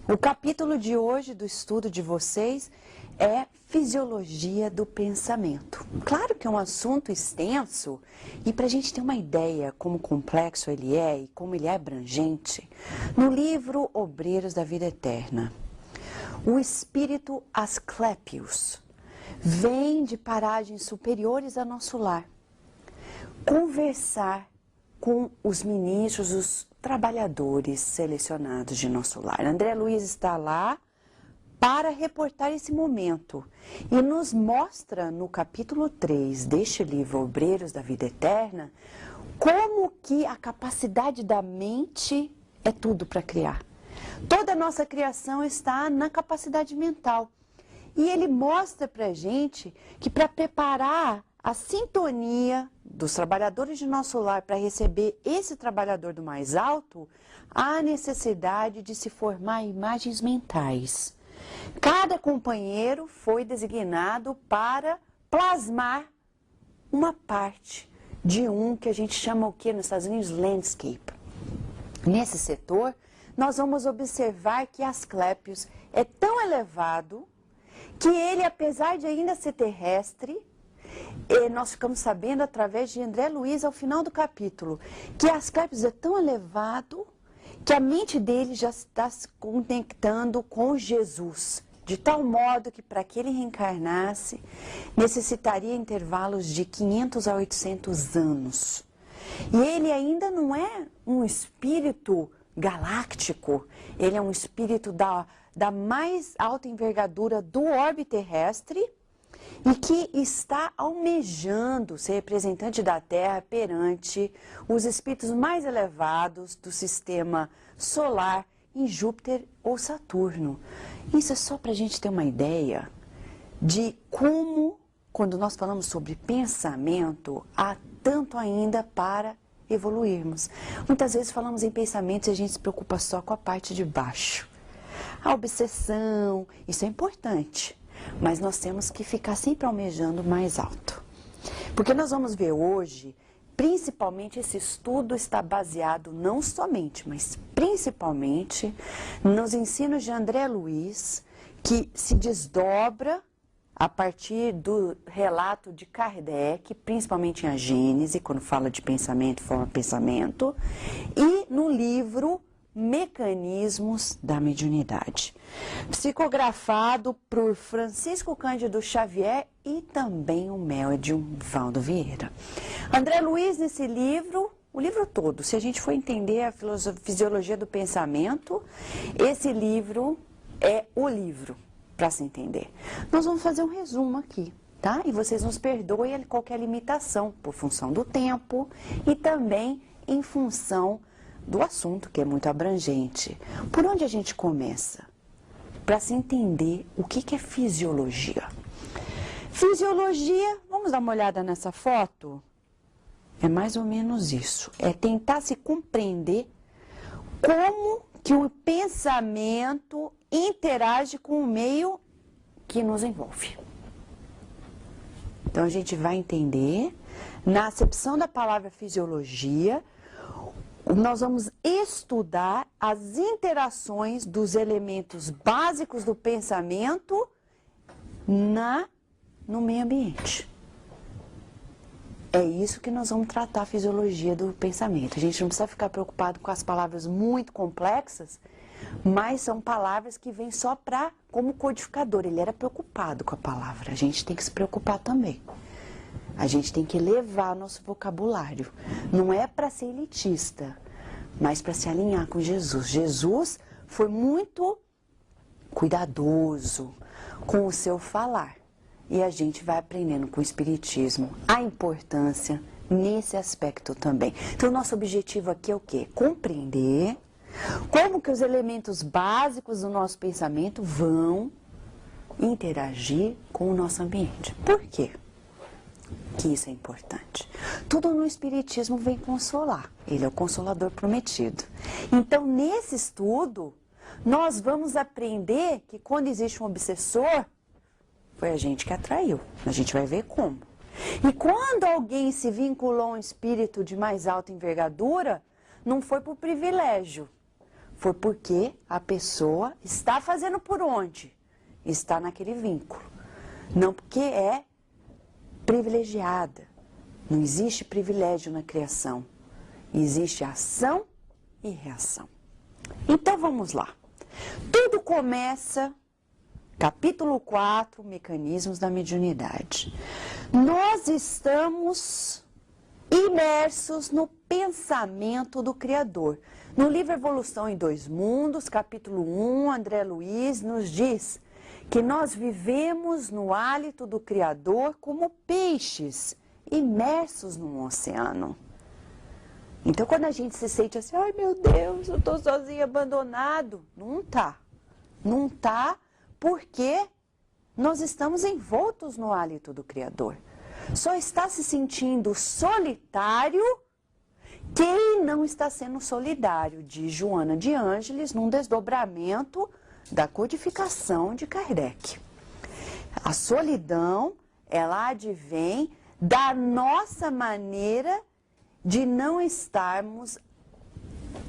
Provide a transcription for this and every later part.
O capítulo de hoje do estudo de vocês é Fisiologia do Pensamento. Claro que é um assunto extenso e para a gente ter uma ideia como complexo ele é e como ele é abrangente, no livro Obreiros da Vida Eterna, o espírito Asclepius vem de paragens superiores a nosso lar conversar com os ministros, os trabalhadores selecionados de nosso lar. André Luiz está lá para reportar esse momento e nos mostra no capítulo 3 deste livro Obreiros da Vida Eterna como que a capacidade da mente é tudo para criar. Toda a nossa criação está na capacidade mental. E ele mostra para a gente que para preparar a sintonia dos trabalhadores de nosso lar para receber esse trabalhador do mais alto, há necessidade de se formar imagens mentais. Cada companheiro foi designado para plasmar uma parte de um que a gente chama o que nos Estados Unidos? Landscape. Nesse setor, nós vamos observar que Asclepius é tão elevado que ele, apesar de ainda ser terrestre, nós ficamos sabendo através de André Luiz ao final do capítulo, que Asclepius é tão elevado que a mente dele já está se conectando com Jesus, de tal modo que para que ele reencarnasse, necessitaria intervalos de 500 a 800 anos. E ele ainda não é um espírito galáctico, ele é um espírito da mais alta envergadura do orbe terrestre e que está almejando ser representante da Terra perante os espíritos mais elevados do sistema solar em Júpiter ou Saturno. Isso é só para a gente ter uma ideia de como, quando nós falamos sobre pensamento, há tanto ainda para evoluirmos. Muitas vezes falamos em pensamentos e a gente se preocupa só com a parte de baixo. A obsessão, isso é importante, mas nós temos que ficar sempre almejando mais alto. Porque nós vamos ver hoje, principalmente esse estudo está baseado não somente, mas principalmente nos ensinos de André Luiz, que se desdobra a partir do relato de Kardec, principalmente em A Gênese, quando fala de pensamento, forma pensamento, e no livro Mecanismos da Mediunidade, psicografado por Francisco Cândido Xavier e também o médium Valdo Vieira. André Luiz, nesse livro, o livro todo, se a gente for entender a fisiologia do pensamento, esse livro é o livro para se entender. Nós vamos fazer um resumo aqui, tá? E vocês nos perdoem qualquer limitação por função do tempo e também em função do assunto, que é muito abrangente. Por onde a gente começa? Para se entender o que é fisiologia. Fisiologia, vamos dar uma olhada nessa foto? É mais ou menos isso. É tentar se compreender como que o pensamento interage com o meio que nos envolve. Então a gente vai entender, na acepção da palavra fisiologia, nós vamos estudar as interações dos elementos básicos do pensamento no meio ambiente. É isso que nós vamos tratar a fisiologia do pensamento. A gente não precisa ficar preocupado com as palavras muito complexas, mas são palavras que vêm só como codificador. Ele era preocupado com a palavra, a gente tem que se preocupar também. A gente tem que elevar nosso vocabulário. Não é para ser elitista, mas para se alinhar com Jesus. Jesus foi muito cuidadoso com o seu falar. E a gente vai aprendendo com o Espiritismo a importância nesse aspecto também. Então, o nosso objetivo aqui é o quê? Compreender como que os elementos básicos do nosso pensamento vão interagir com o nosso ambiente. Por quê que isso é importante? Tudo no Espiritismo vem consolar. Ele é o Consolador prometido. Então, nesse estudo, nós vamos aprender que quando existe um obsessor, foi a gente que atraiu. A gente vai ver como. E quando alguém se vinculou a um espírito de mais alta envergadura, não foi por privilégio. foi porque a pessoa está fazendo por onde? Está naquele vínculo. Não porque é privilegiada. Não existe privilégio na criação. Existe ação e reação. Então vamos lá. Tudo começa, capítulo 4, mecanismos da mediunidade. Nós estamos imersos no pensamento do Criador. No livro Evolução em Dois Mundos, capítulo 1, André Luiz nos diz que nós vivemos no hálito do Criador como peixes imersos num oceano. Então, quando a gente se sente assim, ai meu Deus, eu estou sozinho, abandonado, não tá. Não tá porque nós estamos envoltos no hálito do Criador. Só está se sentindo solitário quem não está sendo solidário, diz Joana de Ângeles, num desdobramento da codificação de Kardec. A solidão, ela advém da nossa maneira de não estarmos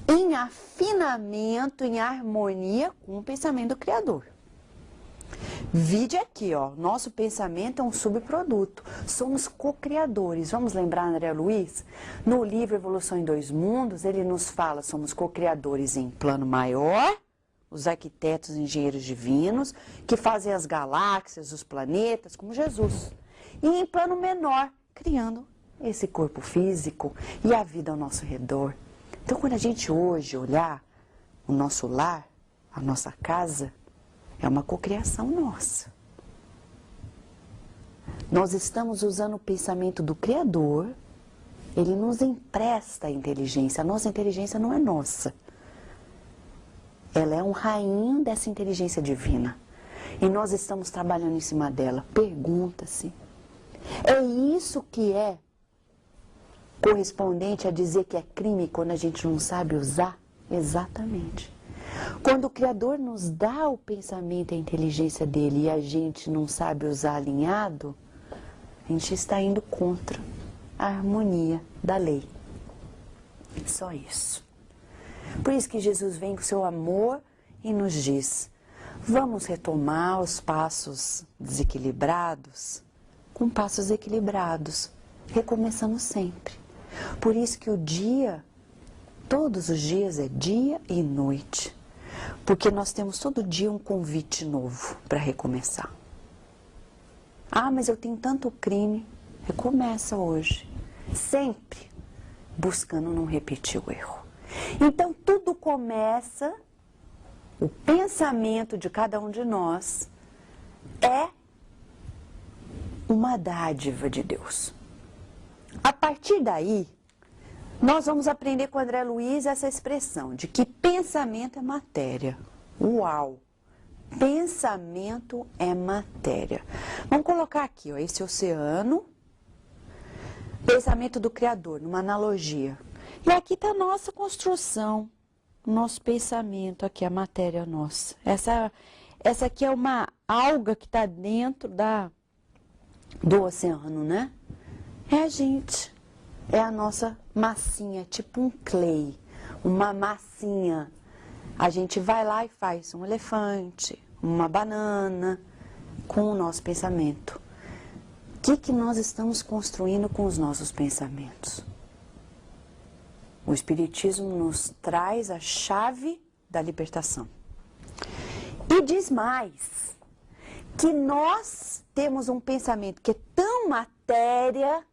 em afinamento, em harmonia com o pensamento do Criador. Vide aqui, ó, nosso pensamento é um subproduto, somos co-criadores. Vamos lembrar André Luiz? No livro Evolução em Dois Mundos, ele nos fala, somos co-criadores em plano maior, os arquitetos e engenheiros divinos, que fazem as galáxias, os planetas, como Jesus. E em plano menor, criando esse corpo físico e a vida ao nosso redor. Então, quando a gente hoje olhar o nosso lar, a nossa casa, é uma cocriação nossa. Nós estamos usando o pensamento do Criador, ele nos empresta a inteligência. A nossa inteligência não é nossa. Ela é um rainho dessa inteligência divina. E nós estamos trabalhando em cima dela. Pergunta-se, é isso que é correspondente a dizer que é crime quando a gente não sabe usar? Exatamente. Quando o Criador nos dá o pensamento e a inteligência dele e a gente não sabe usar alinhado, a gente está indo contra a harmonia da lei. Só isso. Por isso que Jesus vem com seu amor e nos diz, vamos retomar os passos desequilibrados com passos equilibrados, recomeçando sempre. Por isso que o dia, todos os dias é dia e noite. Porque nós temos todo dia um convite novo para recomeçar. Ah, mas eu tenho tanto crime. Recomeça hoje. Sempre buscando não repetir o erro. Então tudo começa, o pensamento de cada um de nós é uma dádiva de Deus. A partir daí, nós vamos aprender com o André Luiz essa expressão de que pensamento é matéria. Uau! Pensamento é matéria. Vamos colocar aqui, ó, esse oceano, pensamento do Criador, numa analogia. E aqui está a nossa construção, nosso pensamento, aqui a matéria nossa. Essa aqui é uma alga que está dentro do oceano, né? É a gente. É a nossa massinha, tipo um clay, uma massinha. A gente vai lá e faz um elefante, uma banana, com o nosso pensamento. O que nós estamos construindo com os nossos pensamentos? O Espiritismo nos traz a chave da libertação. E diz mais, que nós temos um pensamento que é tão matéria,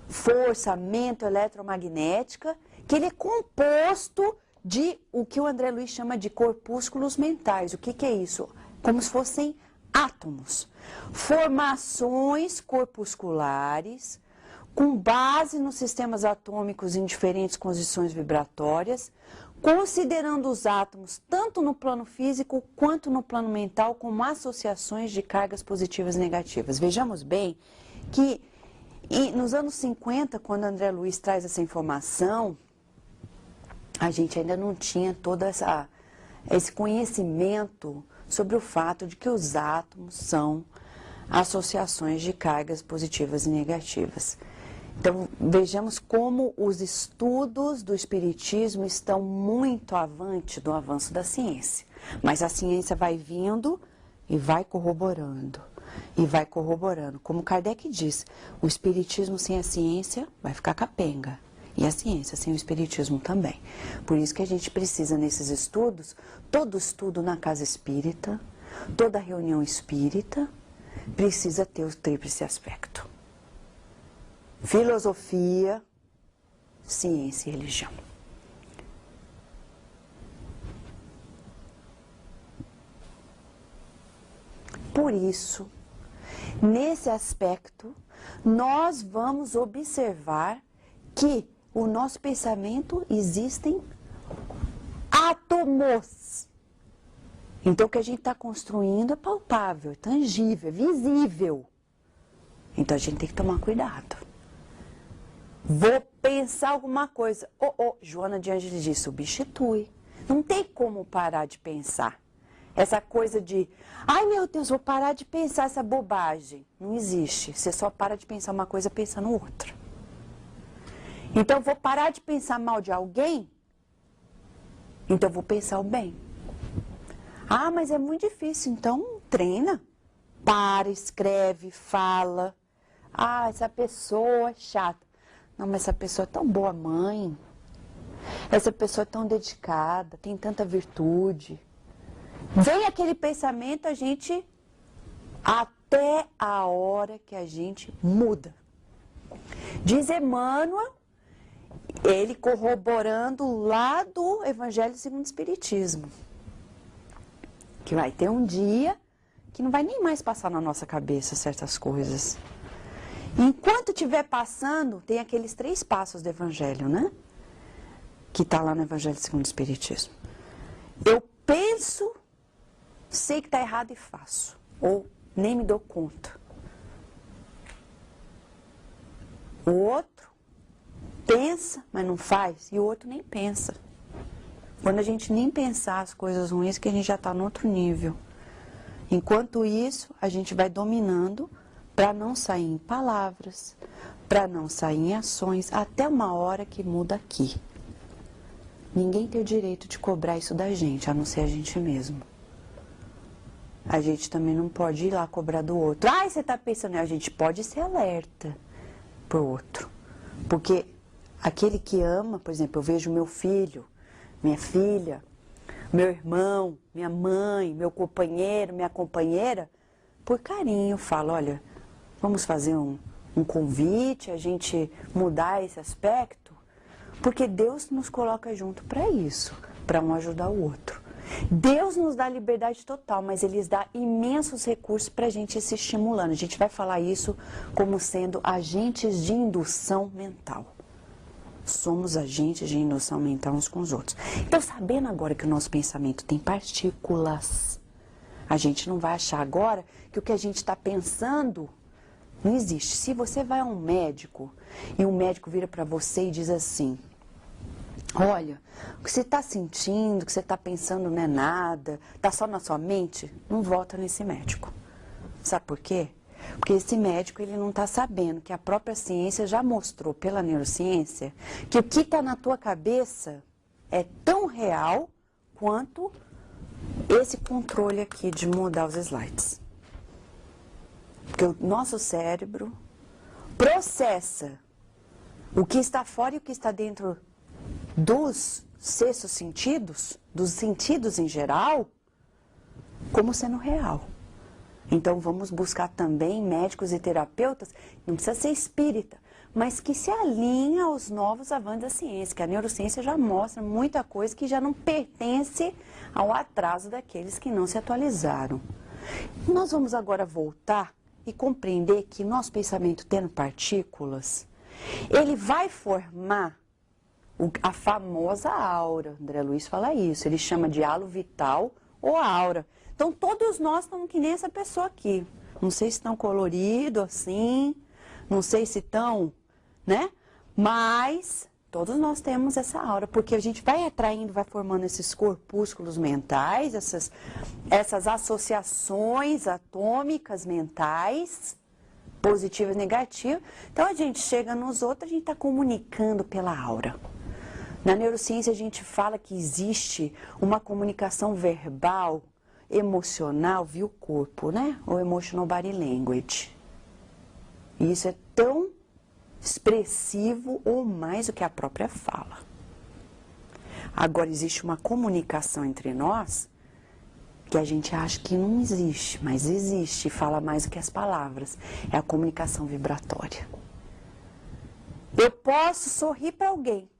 força, mente eletromagnética, que ele é composto de o que o André Luiz chama de corpúsculos mentais. O que é isso? Como se fossem átomos. Formações corpusculares com base nos sistemas atômicos em diferentes condições vibratórias, considerando os átomos tanto no plano físico quanto no plano mental como associações de cargas positivas e negativas. Vejamos bem que nos anos 50, quando André Luiz traz essa informação, a gente ainda não tinha todo esse conhecimento sobre o fato de que os átomos são associações de cargas positivas e negativas. Então, vejamos como os estudos do Espiritismo estão muito avante do avanço da ciência. Mas a ciência vai vindo e vai corroborando, e vai corroborando. Como Kardec diz, o Espiritismo sem a ciência vai ficar capenga. E a ciência sem o Espiritismo também. Por isso que a gente precisa, nesses estudos, todo estudo na casa espírita, toda reunião espírita, precisa ter o tríplice aspecto. Filosofia, ciência e religião. Por isso, nesse aspecto, nós vamos observar que o nosso pensamento existem átomos. Então, o que a gente está construindo é palpável, é tangível, é visível. Então, a gente tem que tomar cuidado. Vou pensar alguma coisa. Joana de Ângeles diz, substitui. Não tem como parar de pensar. Essa coisa de, ai meu Deus, vou parar de pensar essa bobagem. Não existe. Você só para de pensar uma coisa pensando outra. Então, vou parar de pensar mal de alguém? Então, vou pensar o bem. Ah, mas é muito difícil. Então, treina. Para, escreve, fala. Ah, essa pessoa é chata. Não, mas essa pessoa é tão boa mãe. Essa pessoa é tão dedicada, tem tanta virtude. Vem aquele pensamento, a gente, até a hora que a gente muda. Diz Emmanuel, ele corroborando lá do Evangelho segundo o Espiritismo, que vai ter um dia que não vai nem mais passar na nossa cabeça certas coisas. Enquanto estiver passando, tem aqueles 3 passos do Evangelho, né? Que está lá no Evangelho segundo o Espiritismo. Eu penso, sei que está errado e faço. Ou nem me dou conta. O outro pensa, mas não faz. E o outro nem pensa. Quando a gente nem pensar as coisas ruins, que a gente já está no outro nível. Enquanto isso, a gente vai dominando para não sair em palavras, para não sair em ações, até uma hora que muda aqui. Ninguém tem o direito de cobrar isso da gente, a não ser a gente mesmo. A gente também não pode ir lá cobrar do outro. Ah, você está pensando, a gente pode ser alerta pro outro. Porque aquele que ama, por exemplo, eu vejo meu filho, minha filha, meu irmão, minha mãe, meu companheiro, minha companheira, por carinho eu falo, olha, vamos fazer um convite, a gente mudar esse aspecto, porque Deus nos coloca junto para isso, para um ajudar o outro. Deus nos dá liberdade total, mas Ele dá imensos recursos para a gente ir se estimulando. A gente vai falar isso como sendo agentes de indução mental. Somos agentes de indução mental uns com os outros. Então, sabendo agora que o nosso pensamento tem partículas, a gente não vai achar agora que o que a gente está pensando não existe. Se você vai a um médico e um médico vira para você e diz assim, olha, o que você está sentindo, o que você está pensando não é nada, está só na sua mente, não volta nesse médico. Sabe por quê? Porque esse médico ele não está sabendo que a própria ciência já mostrou pela neurociência que o que está na tua cabeça é tão real quanto esse controle aqui de mudar os slides. Porque o nosso cérebro processa o que está fora e o que está dentro dos sextos sentidos, dos sentidos em geral, como sendo real. Então vamos buscar também médicos e terapeutas, não precisa ser espírita, mas que se alinha aos novos avanços da ciência, que a neurociência já mostra muita coisa que já não pertence ao atraso daqueles que não se atualizaram. Nós vamos agora voltar e compreender que nosso pensamento tendo partículas, ele vai formar a famosa aura. André Luiz fala isso, ele chama de halo vital ou aura. Então todos nós estamos que nem essa pessoa aqui. Não sei se estão coloridos assim, não sei se estão, né? Mas todos nós temos essa aura, porque a gente vai atraindo, vai formando esses corpúsculos mentais, essas associações atômicas mentais, positiva e negativa. Então a gente chega nos outros, a gente está comunicando pela aura. Na neurociência a gente fala que existe uma comunicação verbal, emocional via o corpo, né? O emotional body language. E isso é tão expressivo ou mais do que a própria fala. Agora existe uma comunicação entre nós que a gente acha que não existe, mas existe e fala mais do que as palavras. É a comunicação vibratória. Eu posso sorrir para alguém,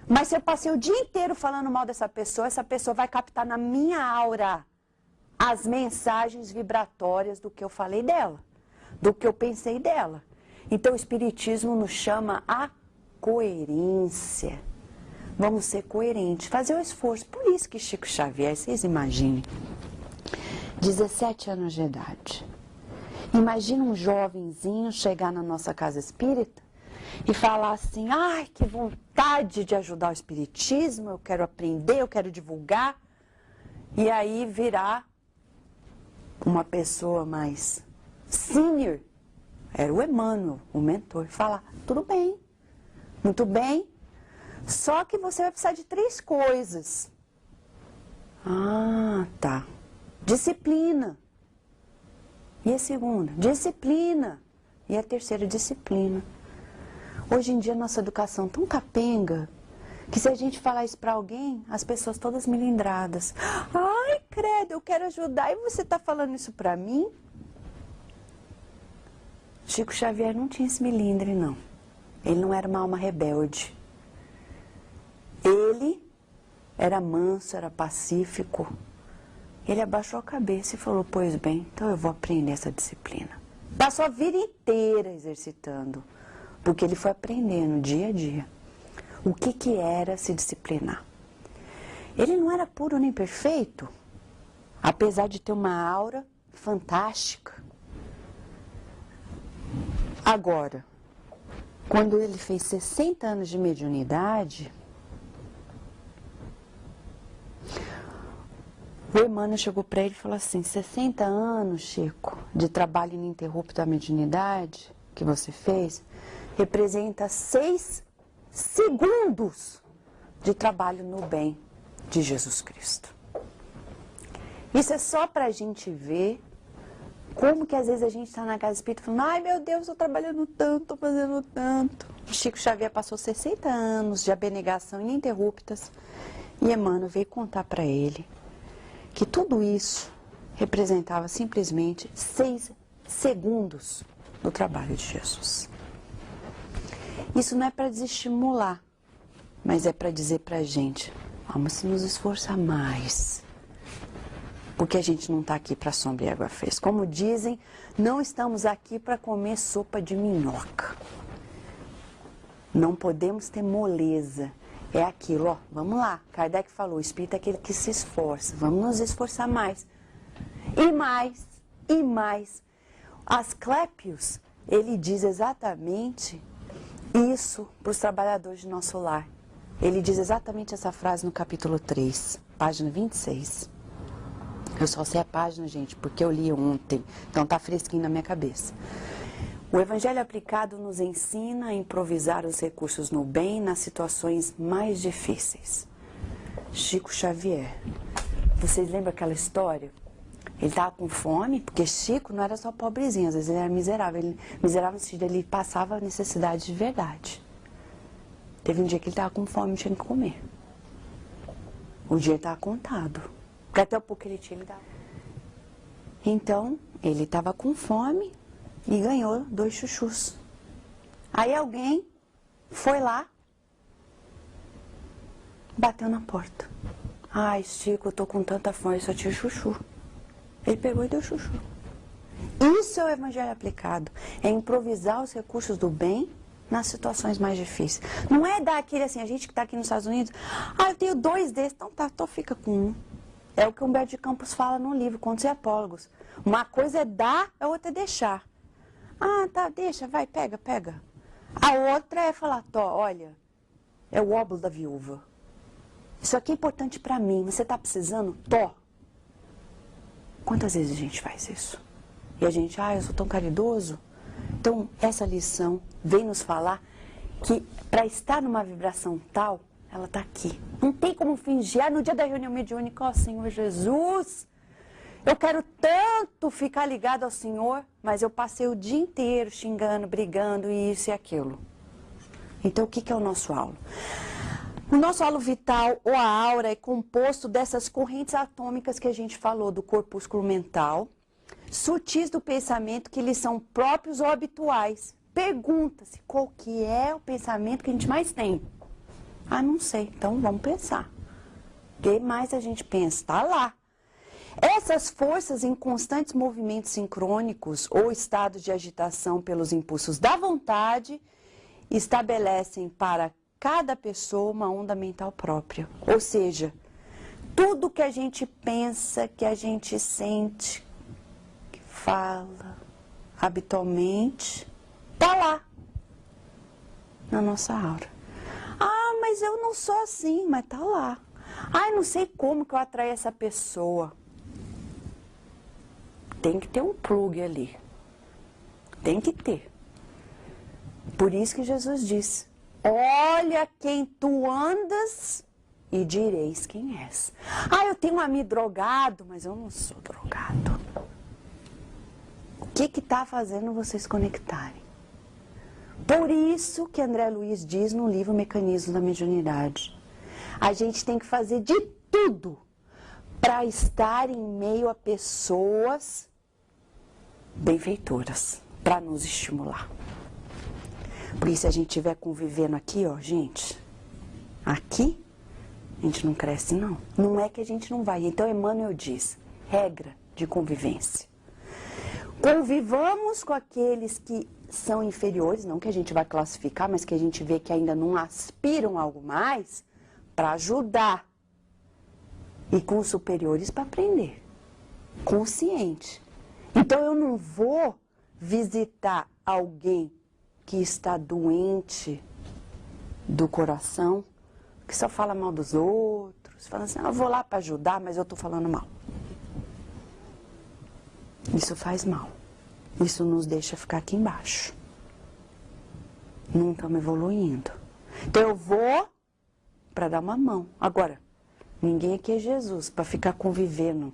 mas se eu passei o dia inteiro falando mal dessa pessoa, essa pessoa vai captar na minha aura as mensagens vibratórias do que eu falei dela, do que eu pensei dela. Então o Espiritismo nos chama a coerência. Vamos ser coerentes, fazer o esforço. Por isso que Chico Xavier, vocês imaginem, 17 anos de idade. Imagina um jovenzinho chegar na nossa casa espírita e falar assim, ai, que vontade de ajudar o espiritismo, eu quero aprender, eu quero divulgar. E aí virar uma pessoa mais senior, era o Emmanuel, o mentor, falar, tudo bem, muito bem, só que você vai precisar de 3 coisas. Ah, tá. Disciplina. E a segunda? Disciplina. E a terceira, disciplina. Hoje em dia, nossa educação é tão capenga, que se a gente falar isso para alguém, as pessoas todas melindradas. Ai, credo, eu quero ajudar, e você está falando isso para mim? Chico Xavier não tinha esse melindre, não. Ele não era uma alma rebelde. Ele era manso, era pacífico. Ele abaixou a cabeça e falou, pois bem, então eu vou aprender essa disciplina. Passou a vida inteira exercitando, porque ele foi aprendendo dia a dia o que era se disciplinar. Ele não era puro nem perfeito, apesar de ter uma aura fantástica. Agora, quando ele fez 60 anos de mediunidade, o Emmanuel chegou para ele e falou assim, 60 anos, Chico, de trabalho ininterrupto da mediunidade que você fez, representa 6 segundos de trabalho no bem de Jesus Cristo. Isso é só para a gente ver como que às vezes a gente está na casa espírita falando, ai meu Deus, estou trabalhando tanto, estou fazendo tanto. Chico Xavier passou 60 anos de abnegação ininterruptas e Emmanuel veio contar para ele que tudo isso representava simplesmente 6 segundos do trabalho de Jesus. Isso não é para desestimular, mas é para dizer para a gente, vamos nos esforçar mais, porque a gente não está aqui para sombra e água fresca. Como dizem, não estamos aqui para comer sopa de minhoca. Não podemos ter moleza. É aquilo, ó, vamos lá. Kardec falou, o espírito é aquele que se esforça. Vamos nos esforçar mais. E mais, e mais. Asclépios, ele diz exatamente isso para os trabalhadores de nosso lar. Ele diz exatamente essa frase no capítulo 3, página 26. Eu só sei a página, gente, porque eu li ontem, então tá fresquinho na minha cabeça. O Evangelho aplicado nos ensina a improvisar os recursos no bem nas situações mais difíceis. Chico Xavier. Vocês lembram aquela história? Ele estava com fome, porque Chico não era só pobrezinho, às vezes ele era miserável. Ele, miserável no sentido, ele passava necessidade de verdade. Teve um dia que ele estava com fome, não tinha que comer. O dia estava contado. Porque até o pouco que ele tinha, ele dava. Então, ele estava com fome e ganhou 2 chuchus. Aí alguém foi lá, bateu na porta. Ai, Chico, eu tô com tanta fome, só tinha chuchu. Ele pegou e deu chuchu. Isso é o Evangelho aplicado. É improvisar os recursos do bem nas situações mais difíceis. Não é dar aquele assim, a gente que está aqui nos Estados Unidos, eu tenho 2 desses, então tá, então fica com um. É o que Humberto de Campos fala no livro, Contos e Apólogos. Uma coisa é dar, a outra é deixar. Ah, tá, deixa, vai, pega, pega. A outra é falar, olha, é o óbolo da viúva. Isso aqui é importante para mim, você está precisando? Quantas vezes a gente faz isso? E a gente, eu sou tão caridoso, Então, essa lição vem nos falar que para estar numa vibração tal, ela está aqui. Não tem como fingir. No dia da reunião mediúnica, ó Senhor Jesus, eu quero tanto ficar ligado ao Senhor, mas eu passei o dia inteiro xingando, brigando, isso e aquilo. Então, o que é o nosso halo? O nosso halo vital, ou a aura, é composto dessas correntes atômicas que a gente falou, do corpúsculo mental, sutis do pensamento que lhes são próprios ou habituais. Pergunta-se qual que é o pensamento que a gente mais tem. Não sei, então vamos pensar. O que mais a gente pensa? Está lá. Essas forças em constantes movimentos sincrônicos ou estados de agitação pelos impulsos da vontade estabelecem para cada pessoa uma onda mental própria. Ou seja, tudo que a gente pensa, que a gente sente, que fala habitualmente, está lá, na nossa aura. Mas eu não sou assim, mas está lá. Não sei como que eu atraio essa pessoa. Tem que ter um plug ali. Tem que ter. Por isso que Jesus disse, olha quem tu andas e direis quem és. Eu tenho um amigo drogado, mas eu não sou drogado. O que está fazendo vocês conectarem? Por isso que André Luiz diz no livro Mecanismos da Mediunidade. A gente tem que fazer de tudo para estar em meio a pessoas benfeitoras, para nos estimular. Por isso, se a gente estiver convivendo aqui, gente, aqui, a gente não cresce, não. Não é que a gente não vai. Então, Emmanuel diz, regra de convivência. Convivamos com aqueles que são inferiores, não que a gente vai classificar, mas que a gente vê que ainda não aspiram a algo mais, para ajudar. E com os superiores para aprender. Consciente. Então, eu não vou visitar alguém que está doente do coração, que só fala mal dos outros, fala assim, eu vou lá para ajudar, mas eu estou falando mal. Isso faz mal. Isso nos deixa ficar aqui embaixo. Não estamos evoluindo. Então eu vou para dar uma mão. Agora, ninguém aqui é Jesus para ficar convivendo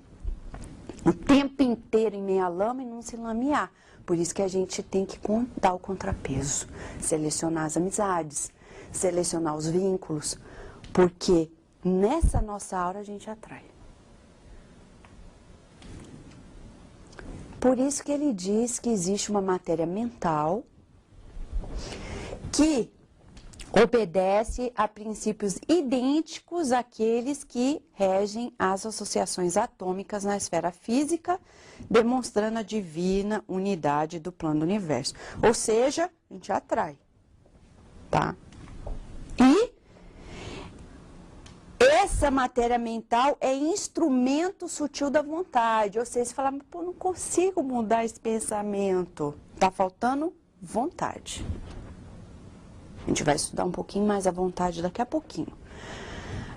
o tempo inteiro em meia lama e não se lamear. Por isso que a gente tem que dar o contrapeso, selecionar as amizades, selecionar os vínculos, porque nessa nossa aura a gente atrai. Por isso que ele diz que existe uma matéria mental que obedece a princípios idênticos àqueles que regem as associações atômicas na esfera física, demonstrando a divina unidade do plano do universo. Ou seja, a gente atrai, tá? E essa matéria mental é instrumento sutil da vontade. Ou seja, você fala, pô, não consigo mudar esse pensamento. Tá faltando vontade. A gente vai estudar um pouquinho mais a vontade daqui a pouquinho.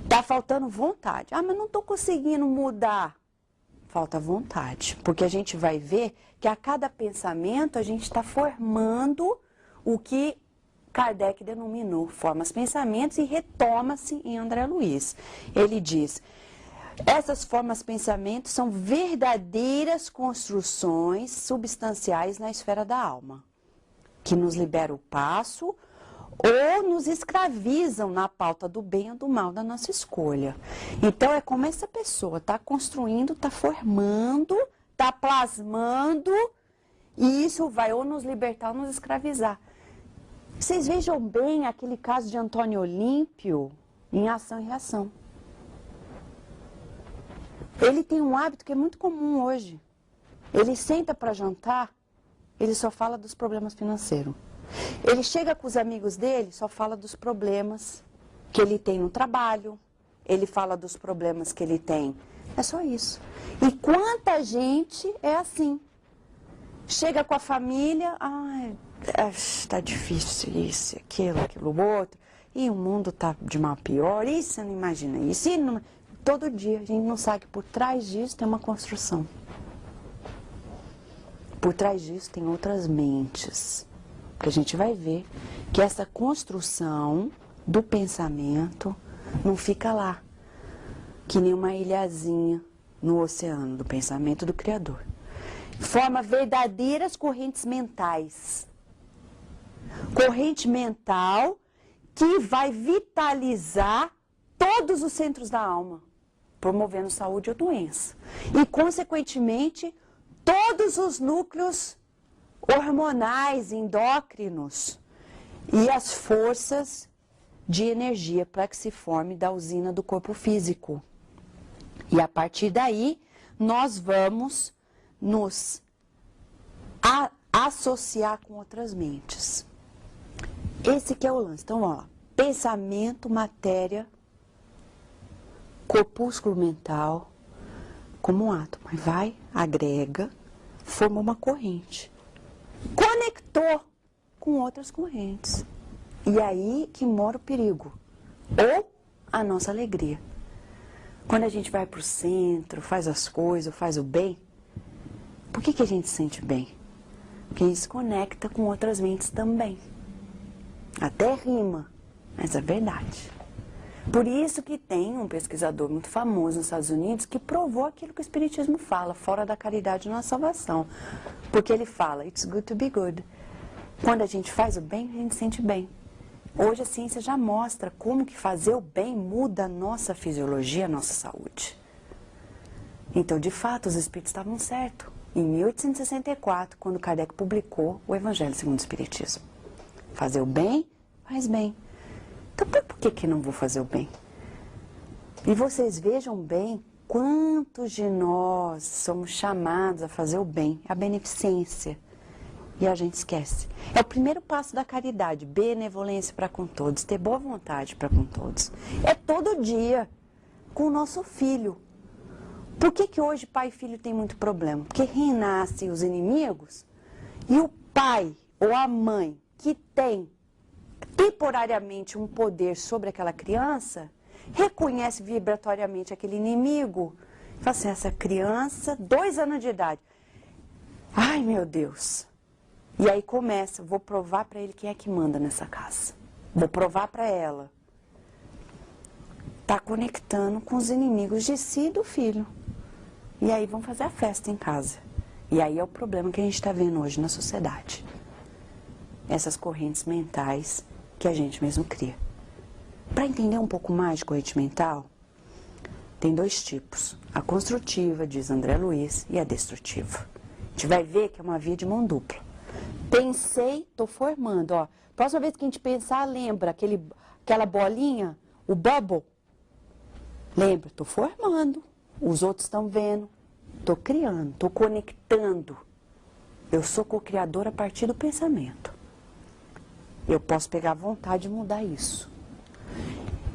Tá faltando vontade. Mas não estou conseguindo mudar. Falta vontade. Porque a gente vai ver que a cada pensamento a gente está formando o que Kardec denominou formas, pensamentos e retoma-se em André Luiz. Ele diz, essas formas, pensamentos são verdadeiras construções substanciais na esfera da alma, que nos liberam o passo ou nos escravizam na pauta do bem ou do mal da nossa escolha. Então, é como essa pessoa está construindo, está formando, está plasmando, e isso vai ou nos libertar ou nos escravizar. Vocês vejam bem aquele caso de Antônio Olímpio em Ação e Reação. Ele tem um hábito que é muito comum hoje. Ele senta para jantar, ele só fala dos problemas financeiros. Ele chega com os amigos dele, só fala dos problemas que ele tem no trabalho, ele fala dos problemas que ele tem. É só isso. E quanta gente é assim? Chega com a família, tá difícil isso, aquilo outro, e o mundo tá de mal a pior, e você não imagina isso. Todo dia a gente não sabe que por trás disso tem uma construção. Por trás disso tem outras mentes. Porque a gente vai ver que essa construção do pensamento não fica lá, que nem uma ilhazinha no oceano do pensamento do Criador. Forma verdadeiras correntes mentais. Corrente mental que vai vitalizar todos os centros da alma, promovendo saúde ou doença. E, consequentemente, todos os núcleos hormonais, endócrinos e as forças de energia plexiforme da usina do corpo físico. E a partir daí, nós vamos nos associar com outras mentes. Esse que é o lance. Então, ó, pensamento, matéria, corpúsculo mental, como um átomo. Mas vai, agrega, forma uma corrente. Conectou com outras correntes. E aí que mora o perigo. Ou a nossa alegria. Quando a gente vai para o centro, faz as coisas, faz o bem, por que a gente se sente bem? Porque a gente se conecta com outras mentes também. Até rima, mas é verdade. Por isso que tem um pesquisador muito famoso nos Estados Unidos que provou aquilo que o Espiritismo fala, fora da caridade não há salvação. Porque ele fala, it's good to be good. Quando a gente faz o bem, a gente se sente bem. Hoje a ciência já mostra como que fazer o bem muda a nossa fisiologia, a nossa saúde. Então, de fato, os espíritos estavam certos. Em 1864, quando Kardec publicou o Evangelho segundo o Espiritismo. Fazer o bem, faz bem. Então, por que não vou fazer o bem? E vocês vejam bem quantos de nós somos chamados a fazer o bem, a beneficência. E a gente esquece. É o primeiro passo da caridade, benevolência para com todos, ter boa vontade para com todos. É todo dia, com o nosso filho. Por que hoje pai e filho tem muito problema? Porque renascem os inimigos e o pai ou a mãe que tem temporariamente um poder sobre aquela criança, reconhece vibratoriamente aquele inimigo, e fala assim, essa criança, 2 anos de idade, ai meu Deus, e aí começa, vou provar para ele quem é que manda nessa casa, vou provar para ela, está conectando com os inimigos de si e do filho, e aí vão fazer a festa em casa, e aí é o problema que a gente está vendo hoje na sociedade, essas correntes mentais que a gente mesmo cria. Para entender um pouco mais de corrente mental, tem 2 tipos. A construtiva, diz André Luiz, e a destrutiva. A gente vai ver que é uma via de mão dupla. Pensei, estou formando. Ó. Próxima vez que a gente pensar, lembra aquela bolinha, o bubble? Lembra, estou formando. Os outros estão vendo. Estou criando, estou conectando. Eu sou co-criadora a partir do pensamento. Eu posso pegar a vontade de mudar isso.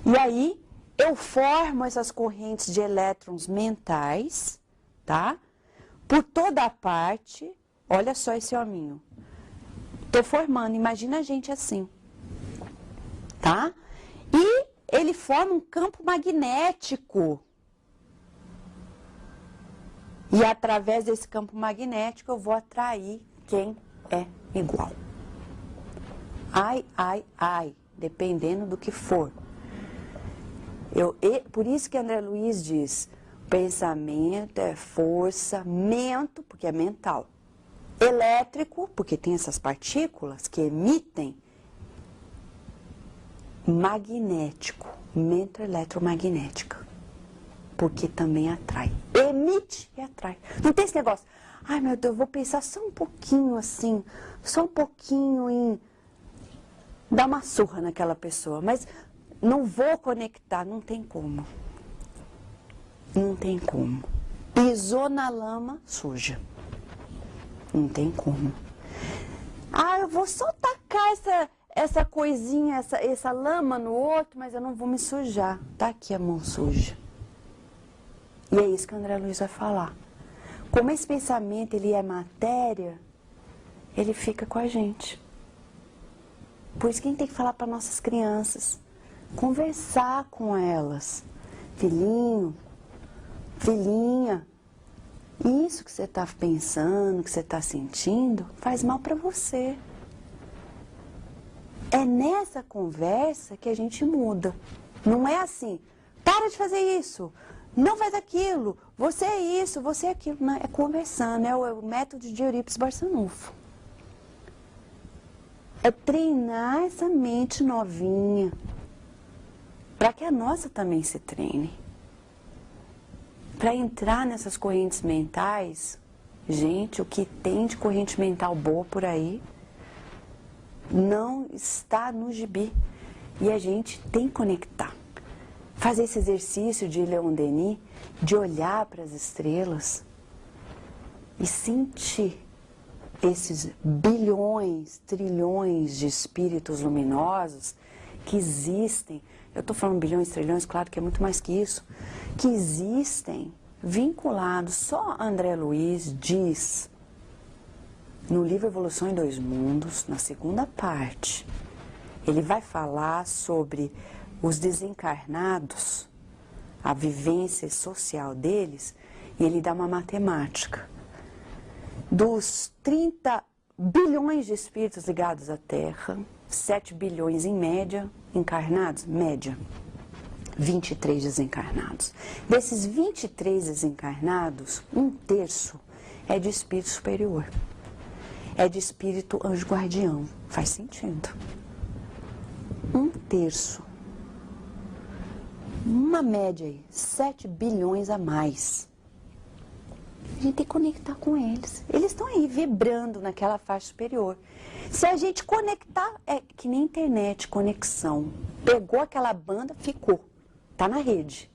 E aí, eu formo essas correntes de elétrons mentais, tá? Por toda a parte, olha só esse hominho. Estou formando, imagina a gente assim, tá? E ele forma um campo magnético. E através desse campo magnético, eu vou atrair quem é igual. Ai, ai, ai, dependendo do que for. Por isso que André Luiz diz, pensamento é força, mento, porque é mental, elétrico, porque tem essas partículas que emitem, magnético, mento eletromagnética, porque também atrai, emite e atrai. Não tem esse negócio, ai meu Deus, eu vou pensar só um pouquinho assim, só um pouquinho em dar uma surra naquela pessoa, mas não vou conectar, não tem como. Não tem como. Pisou na lama, suja. Não tem como. Ah, eu vou só tacar essa coisinha, essa lama no outro, mas eu não vou me sujar. Tá aqui a mão suja. E é isso que o André Luiz vai falar. Como esse pensamento, ele é matéria, ele fica com a gente. Por isso que a gente tem que falar para nossas crianças, conversar com elas. Filhinho, filhinha, isso que você está pensando, que você está sentindo, faz mal para você. É nessa conversa que a gente muda. Não é assim, para de fazer isso, não faz aquilo, você é isso, você é aquilo. Não, é conversando, é o método de Eurípides Barçanufo. É treinar essa mente novinha, para que a nossa também se treine. Para entrar nessas correntes mentais, gente, o que tem de corrente mental boa por aí, não está no gibi. E a gente tem que conectar. Fazer esse exercício de Leon Denis, de olhar para as estrelas e sentir esses bilhões, trilhões de espíritos luminosos que existem. Eu estou falando bilhões, trilhões, claro que é muito mais que isso. Que existem vinculados. Só André Luiz diz no livro Evolução em Dois Mundos, na segunda parte, ele vai falar sobre os desencarnados, a vivência social deles, e ele dá uma matemática. Dos 30 bilhões de espíritos ligados à Terra, 7 bilhões em média encarnados, média, 23 desencarnados. Desses 23 desencarnados, 1/3 é de espírito superior. É de espírito anjo guardião. Faz sentido. 1/3. Uma média aí, 7 bilhões a mais. A gente tem que conectar com eles. Eles estão aí vibrando naquela faixa superior. Se a gente conectar, é que nem internet, conexão. Pegou aquela banda, ficou. Está na rede.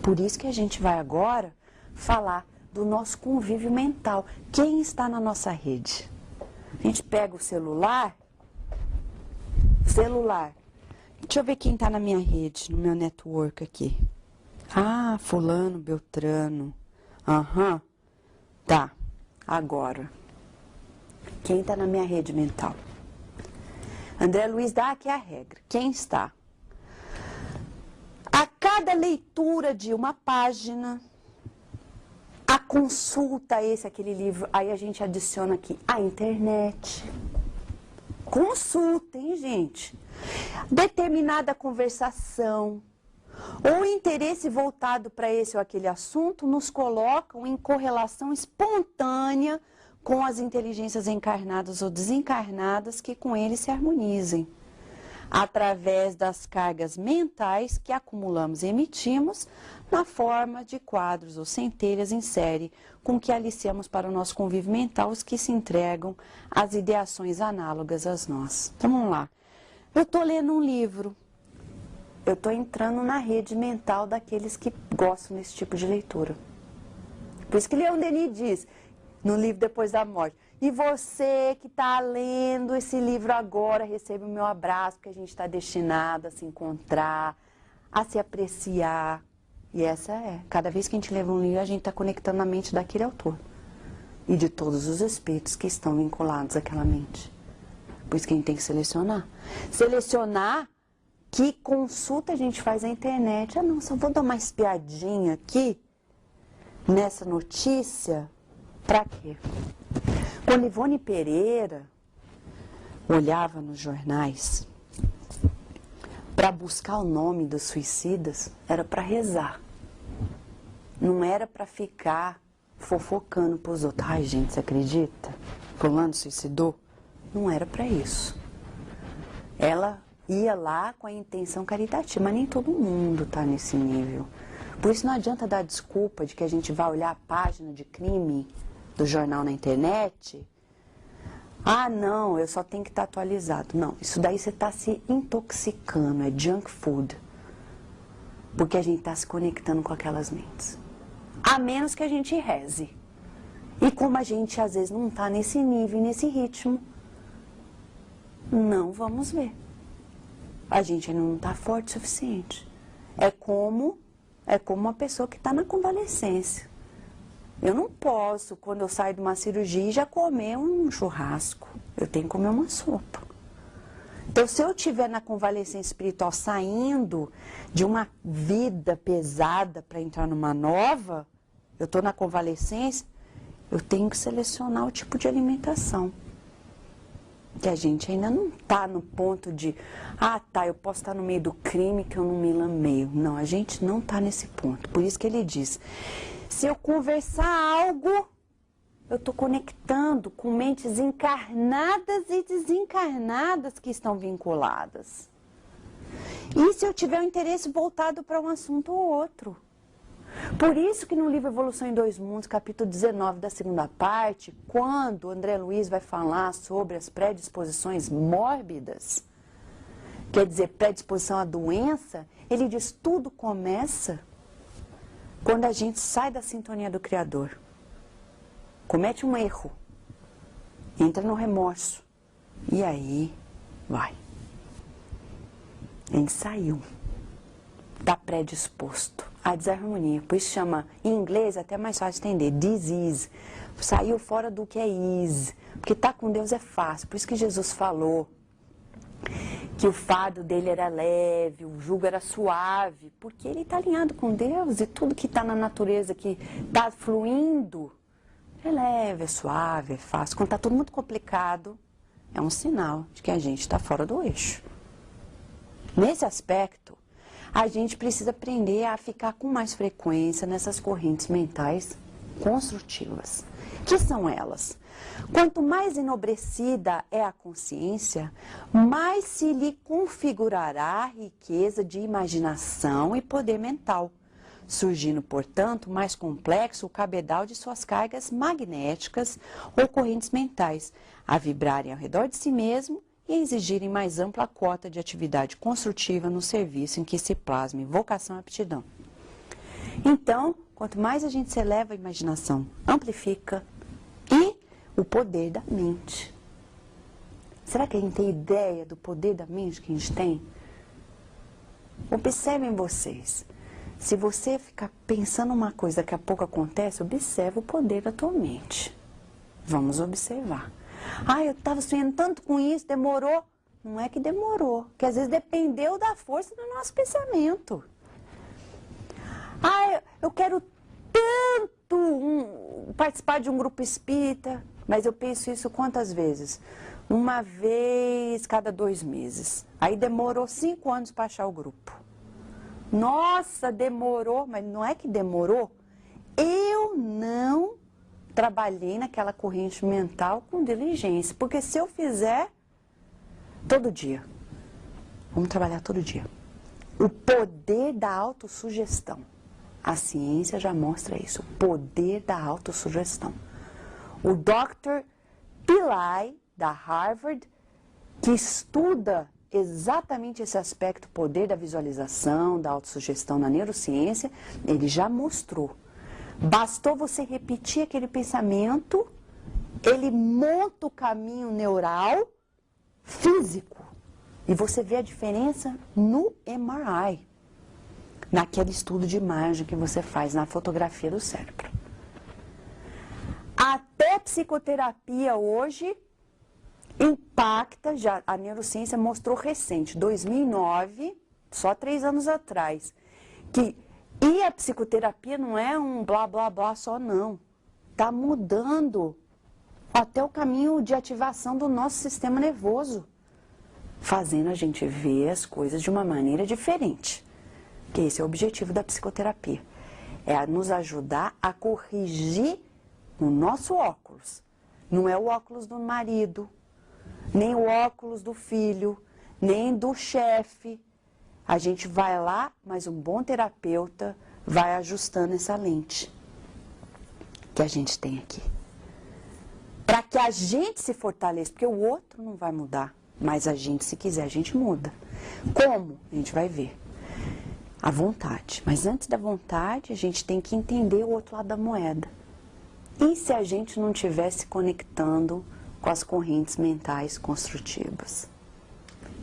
Por isso que a gente vai agora falar do nosso convívio mental. Quem está na nossa rede? A gente pega o celular. Deixa eu ver quem está na minha rede, no meu network aqui. Ah, fulano, beltrano. Aham. Tá. Agora. Quem está na minha rede mental? André Luiz dá aqui a regra. Quem está? A cada leitura de uma página, a consulta aquele livro, aí a gente adiciona aqui a internet. Consultem, gente. Determinada conversação ou interesse voltado para esse ou aquele assunto nos colocam em correlação espontânea com as inteligências encarnadas ou desencarnadas que com ele se harmonizem, através das cargas mentais que acumulamos e emitimos na forma de quadros ou centelhas em série, com que aliciamos para o nosso convívio mental os que se entregam às ideações análogas às nós. Então, vamos lá. Eu estou lendo um livro, eu estou entrando na rede mental daqueles que gostam desse tipo de leitura. Por isso que Leon Denis diz, no livro Depois da Morte, e você que está lendo esse livro agora, recebe o meu abraço, porque a gente está destinado a se encontrar, a se apreciar. E essa é, cada vez que a gente leva um livro, a gente está conectando a mente daquele autor. E de todos os espíritos que estão vinculados àquela mente. Por isso que a gente tem que selecionar. Selecionar que consulta a gente faz na internet. Ah, não, só vou dar uma espiadinha aqui, nessa notícia. Pra quê? Quando Ivone Pereira olhava nos jornais para buscar o nome dos suicidas, era para rezar. Não era para ficar fofocando para os outros. Ai, gente, você acredita? Fulano suicidou? Não era para isso. Ela ia lá com a intenção caritativa, mas nem todo mundo está nesse nível. Por isso não adianta dar desculpa de que a gente vai olhar a página de crime do jornal na internet. Ah, não, eu só tenho que estar atualizado. Não, isso daí você está se intoxicando, é junk food. Porque a gente está se conectando com aquelas mentes. A menos que a gente reze. E como a gente às vezes não está nesse nível, nesse ritmo, não vamos ver. A gente ainda não está forte o suficiente. É como uma pessoa que está na convalescência. Eu não posso, quando eu saio de uma cirurgia, já comer um churrasco. Eu tenho que comer uma sopa. Então, se eu estiver na convalescência espiritual, saindo de uma vida pesada para entrar numa nova, eu estou na convalescência, eu tenho que selecionar o tipo de alimentação. Que a gente ainda não está no ponto de, eu posso estar no meio do crime que eu não me lameio. Não, a gente não está nesse ponto. Por isso que ele diz, se eu conversar algo, eu estou conectando com mentes encarnadas e desencarnadas que estão vinculadas. E se eu tiver um interesse voltado para um assunto ou outro? Por isso que no livro Evolução em Dois Mundos, capítulo 19 da segunda parte, quando André Luiz vai falar sobre as predisposições mórbidas, quer dizer, predisposição à doença, ele diz tudo começa quando a gente sai da sintonia do Criador. Comete um erro, entra no remorso, e aí vai. A gente saiu, está predisposto à desarmonia, por isso chama, em inglês até mais fácil de entender, disease, saiu fora do que é ease, porque estar com Deus é fácil, por isso que Jesus falou que o fardo dele era leve, o jugo era suave, porque ele está alinhado com Deus e tudo que está na natureza, que está fluindo, é leve, é suave, é fácil. Quando está tudo muito complicado, é um sinal de que a gente está fora do eixo. Nesse aspecto, a gente precisa aprender a ficar com mais frequência nessas correntes mentais construtivas. Que são elas? Quanto mais enobrecida é a consciência, mais se lhe configurará a riqueza de imaginação e poder mental, surgindo, portanto, mais complexo o cabedal de suas cargas magnéticas ou correntes mentais, a vibrarem ao redor de si mesmo e a exigirem mais ampla cota de atividade construtiva no serviço em que se plasme vocação e aptidão. Então, quanto mais a gente se eleva a imaginação, amplifica e o poder da mente. Será que a gente tem ideia do poder da mente que a gente tem? Observem vocês. Se você ficar pensando uma coisa que a pouco acontece, observe o poder da tua mente. Vamos observar. Eu estava sonhando tanto com isso, demorou. Não é que demorou, que às vezes dependeu da força do nosso pensamento. Eu quero tanto participar de um grupo espírita, mas eu penso isso quantas vezes? Uma vez cada 2 meses. Aí demorou 5 anos para achar o grupo. Nossa, demorou, mas não é que demorou. Eu não trabalhei naquela corrente mental com diligência, porque se eu fizer todo dia, vamos trabalhar todo dia. O poder da autossugestão. A ciência já mostra isso, o poder da autossugestão. O Dr. Pillai, da Harvard, que estuda exatamente esse aspecto, poder da visualização, da autossugestão na neurociência, ele já mostrou. Bastou você repetir aquele pensamento, ele monta o caminho neural físico. E você vê a diferença no MRI, naquele estudo de imagem que você faz na fotografia do cérebro. Até psicoterapia hoje impacta, já a neurociência mostrou recente, 2009, só 3 anos atrás, que a psicoterapia não é um blá blá blá só não, está mudando até o caminho de ativação do nosso sistema nervoso, fazendo a gente ver as coisas de uma maneira diferente, que esse é o objetivo da psicoterapia, é nos ajudar a corrigir o nosso óculos, não é o óculos do marido, nem o óculos do filho, nem do chefe. A gente vai lá, mas um bom terapeuta vai ajustando essa lente que a gente tem aqui. Para que a gente se fortaleça, porque o outro não vai mudar, mas a gente, se quiser, a gente muda. Como? A gente vai ver. A vontade. Mas antes da vontade, a gente tem que entender o outro lado da moeda. E se a gente não estivesse se conectando com as correntes mentais construtivas?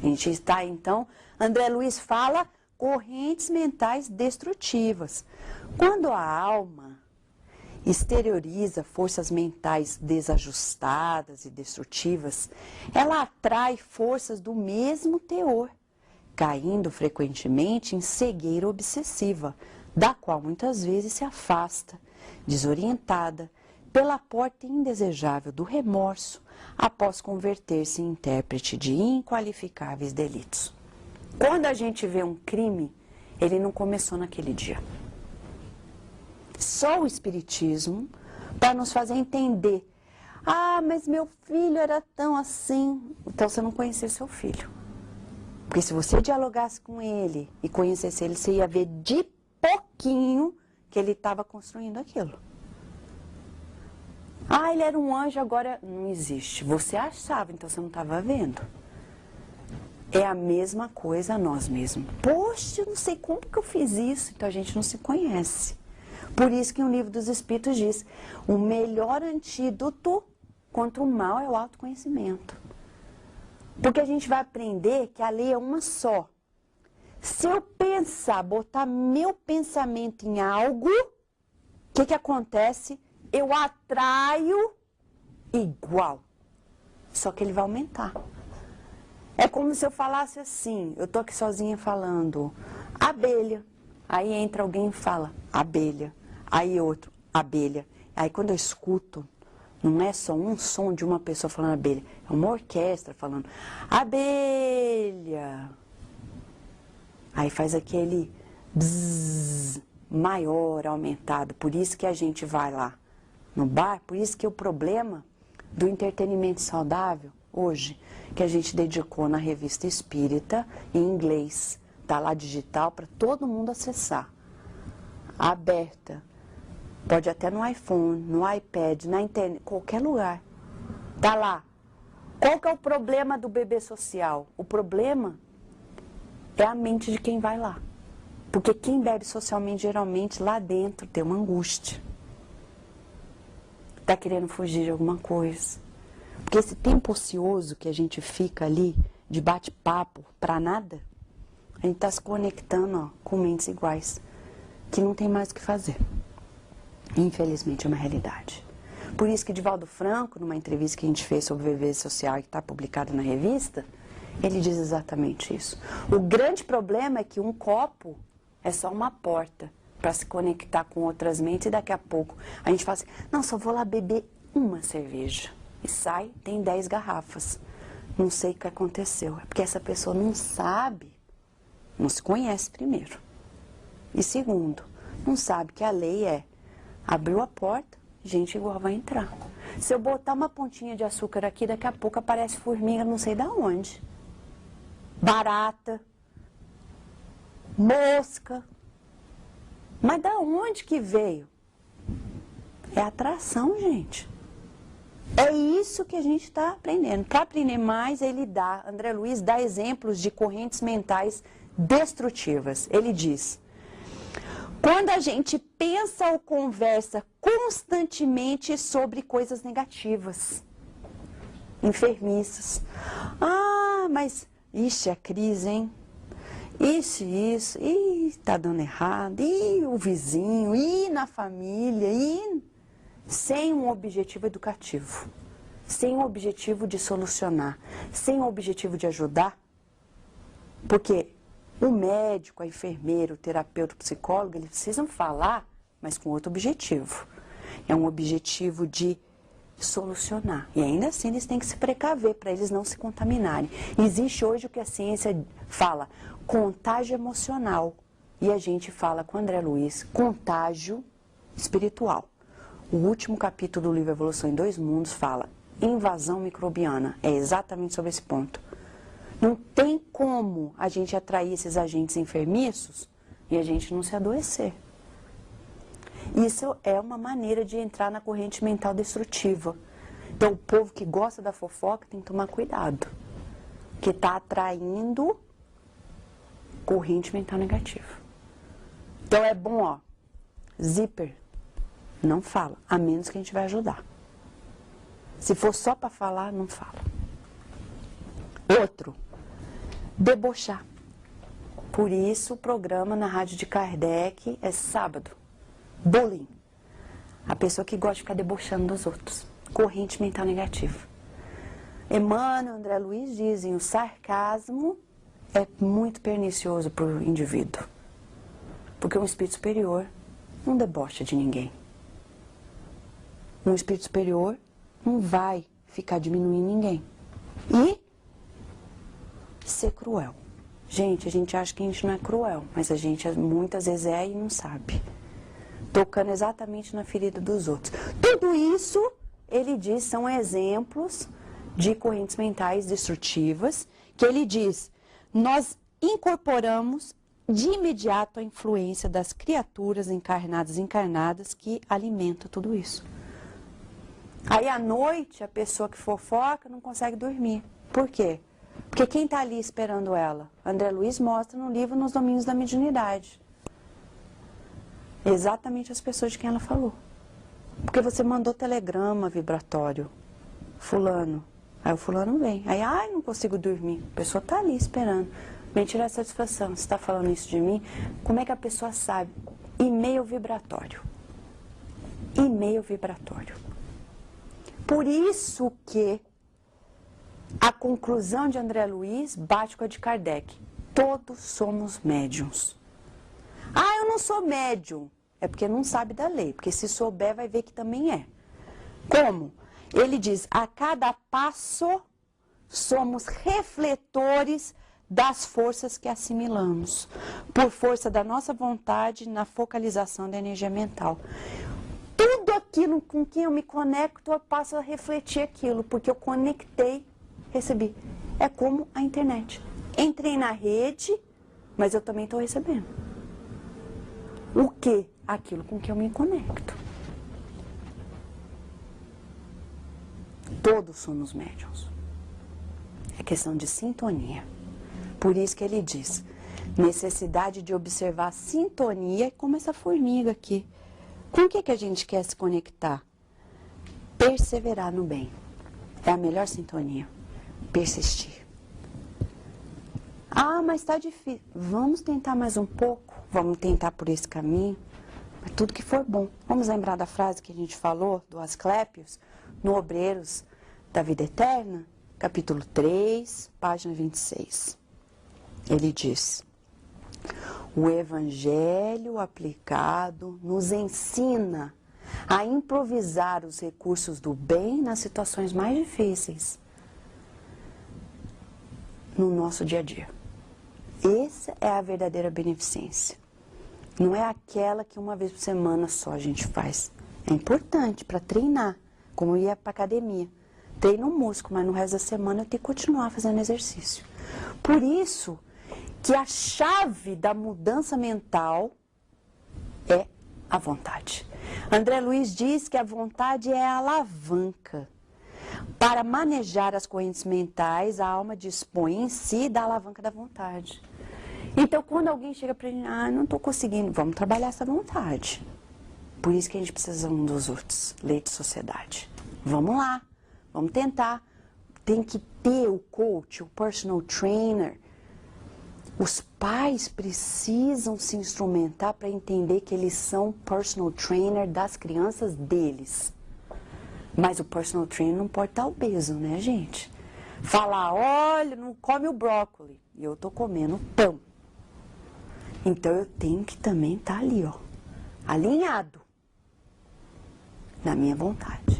A gente está, então, André Luiz fala, correntes mentais destrutivas. Quando a alma exterioriza forças mentais desajustadas e destrutivas, ela atrai forças do mesmo teor, caindo frequentemente em cegueira obsessiva, da qual muitas vezes se afasta, desorientada, pela porta indesejável do remorso após converter-se em intérprete de inqualificáveis delitos. Quando a gente vê um crime, ele não começou naquele dia. Só o Espiritismo para nos fazer entender. Ah, mas meu filho era tão assim. Então você não conhecia seu filho. Porque se você dialogasse com ele e conhecesse ele, você ia ver de pouquinho que ele estava construindo aquilo. Ah, ele era um anjo, agora não existe. Você achava, então você não estava vendo. É a mesma coisa a nós mesmos. Poxa, eu não sei como que eu fiz isso. Então a gente não se conhece. Por isso que o Livro dos Espíritos diz, o melhor antídoto contra o mal é o autoconhecimento. Porque a gente vai aprender que a lei é uma só. Se eu pensar, botar meu pensamento em algo, o que acontece? Eu atraio igual. Só que ele vai aumentar. É como se eu falasse assim, eu tô aqui sozinha falando, abelha. Aí entra alguém e fala, abelha. Aí outro, abelha. Aí quando eu escuto, não é só um som de uma pessoa falando abelha, é uma orquestra falando, abelha. Aí faz aquele bzzz maior, aumentado. Por isso que a gente vai lá no bar, por isso que o problema do entretenimento saudável, hoje, que a gente dedicou na Revista Espírita, em inglês, tá lá digital para todo mundo acessar. Aberta. Pode até no iPhone, no iPad, na internet, qualquer lugar. Tá lá. Qual que é o problema do bebê social? O problema é a mente de quem vai lá. Porque quem bebe socialmente, geralmente, lá dentro tem uma angústia. Tá querendo fugir de alguma coisa. Porque esse tempo ocioso que a gente fica ali, de bate-papo, pra nada, a gente tá se conectando, ó, com mentes iguais, que não tem mais o que fazer. Infelizmente é uma realidade. Por isso que Divaldo Franco, numa entrevista que a gente fez sobre o viver social e que está publicada na revista, ele diz exatamente isso. O grande problema é que um copo é só uma porta para se conectar com outras mentes e daqui a pouco a gente fala assim, não, só vou lá beber uma cerveja. E sai, tem 10 garrafas. Não sei o que aconteceu. É porque essa pessoa não sabe, não se conhece primeiro. E segundo, não sabe que a lei é, abriu a porta, gente igual vai entrar. Se eu botar uma pontinha de açúcar aqui, daqui a pouco aparece formiga, não sei de onde. Barata, mosca. Mas da onde que veio? É atração, gente. É isso que a gente está aprendendo. Para aprender mais, André Luiz dá exemplos de correntes mentais destrutivas. Ele diz, quando a gente pensa ou conversa constantemente sobre coisas negativas, enfermiças. Ah, mas, ixi, a crise, hein? Ixi, isso, ih, tá dando errado, ih, o vizinho, ih, na família, ih, sem um objetivo educativo, sem um objetivo de solucionar, sem um objetivo de ajudar, porque o médico, a enfermeira, o terapeuta, o psicólogo, eles precisam falar, mas com outro objetivo. É um objetivo de solucionar. E ainda assim eles têm que se precaver para eles não se contaminarem. Existe hoje o que a ciência fala, contágio emocional. E a gente fala com André Luiz, contágio espiritual. O último capítulo do livro Evolução em Dois Mundos fala invasão microbiana. É exatamente sobre esse ponto. Não tem como a gente atrair esses agentes enfermiços e a gente não se adoecer. Isso é uma maneira de entrar na corrente mental destrutiva. Então, o povo que gosta da fofoca tem que tomar cuidado. Que está atraindo corrente mental negativa. Então, é bom, ó, zíper, não fala, a menos que a gente vai ajudar. Se for só para falar, não fala. Outro, debochar. Por isso, o programa na Rádio de Kardec é sábado. Bullying. A pessoa que gosta de ficar debochando dos outros. Corrente mental negativa. Emmanuel e André Luiz dizem, o sarcasmo é muito pernicioso para o indivíduo. Porque um espírito superior não debocha de ninguém. Um espírito superior não vai ficar diminuindo ninguém. E ser cruel. Gente, a gente acha que a gente não é cruel, mas a gente muitas vezes é e não sabe. Tocando exatamente na ferida dos outros. Tudo isso, ele diz, são exemplos de correntes mentais destrutivas, que ele diz, nós incorporamos de imediato a influência das criaturas encarnadas e encarnadas que alimentam tudo isso. Aí à noite, a pessoa que fofoca não consegue dormir. Por quê? Porque quem está ali esperando ela? André Luiz mostra no livro Nos Domínios da Mediunidade. Exatamente as pessoas de quem ela falou. Porque você mandou telegrama vibratório. Fulano. Aí o fulano vem. Aí, ai, não consigo dormir. A pessoa está ali esperando. Vem tirar satisfação. Você está falando isso de mim? Como é que a pessoa sabe? E-mail vibratório. E-mail vibratório. Por isso que a conclusão de André Luiz bate com a de Kardec. Todos somos médiums. Ah, eu não sou médium. É porque não sabe da lei. Porque se souber, vai ver que também é. Como? Ele diz, a cada passo somos refletores das forças que assimilamos. Por força da nossa vontade na focalização da energia mental. Tudo aquilo com quem eu me conecto, eu passo a refletir aquilo. Porque eu conectei, recebi. É como a internet. Entrei na rede, mas eu também estou recebendo. O que? Aquilo com que eu me conecto. Todos somos médiuns. É questão de sintonia. Por isso que ele diz, necessidade de observar a sintonia, como essa formiga aqui. Com o que a gente quer se conectar? Perseverar no bem. É a melhor sintonia. Persistir. Ah, mas está difícil. Vamos tentar mais um pouco? Vamos tentar por esse caminho? Mas tudo que for bom. Vamos lembrar da frase que a gente falou, do Asclépios, no Obreiros da Vida Eterna, capítulo 3, página 26. Ele diz, o Evangelho aplicado nos ensina a improvisar os recursos do bem nas situações mais difíceis no nosso dia a dia. Essa é a verdadeira beneficência. Não é aquela que uma vez por semana só a gente faz. É importante para treinar, como eu ia para academia. Treino o músculo, mas no resto da semana eu tenho que continuar fazendo exercício. Por isso que a chave da mudança mental é a vontade. André Luiz diz que a vontade é a alavanca. Para manejar as correntes mentais, a alma dispõe em si da alavanca da vontade. Então, quando alguém chega para ele, não estou conseguindo, vamos trabalhar essa vontade. Por isso que a gente precisa um dos outros, lei de sociedade. Vamos lá, vamos tentar. Tem que ter o coach, o personal trainer. Os pais precisam se instrumentar para entender que eles são personal trainer das crianças deles. Mas o personal trainer não pode estar obeso, né, gente? Falar, olha, não come o brócolis. E eu estou comendo pão. Então eu tenho que também estar ali, ó, alinhado na minha vontade.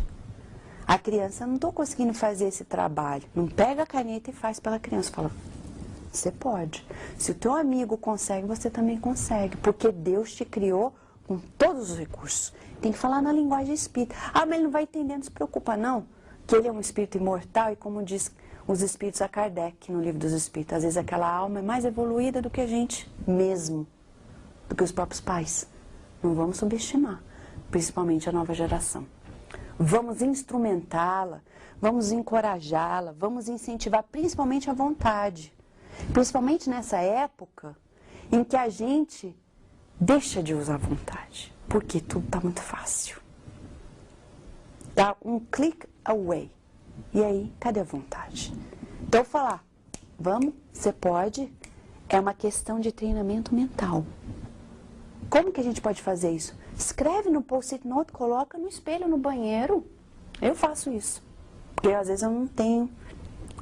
A criança, não estou conseguindo fazer esse trabalho. Não pega a caneta e faz pela criança. Fala, você pode. Se o teu amigo consegue, você também consegue. Porque Deus te criou com todos os recursos. Tem que falar na linguagem espírita. Ah, mas ele não vai entender, não se preocupa não. Que ele é um espírito imortal e como diz os espíritos a Kardec no Livro dos Espíritos, às vezes aquela alma é mais evoluída do que a gente mesmo, do que os próprios pais. Não vamos subestimar, principalmente a nova geração. Vamos instrumentá-la, vamos encorajá-la, vamos incentivar principalmente a vontade. Principalmente nessa época em que a gente deixa de usar a vontade, porque tudo está muito fácil. Dá um click away. E aí, cadê a vontade? Então, falar, vamos, você pode, é uma questão de treinamento mental. Como que a gente pode fazer isso? Escreve no post-it note, coloca no espelho, no banheiro. Eu faço isso. Porque às vezes eu não tenho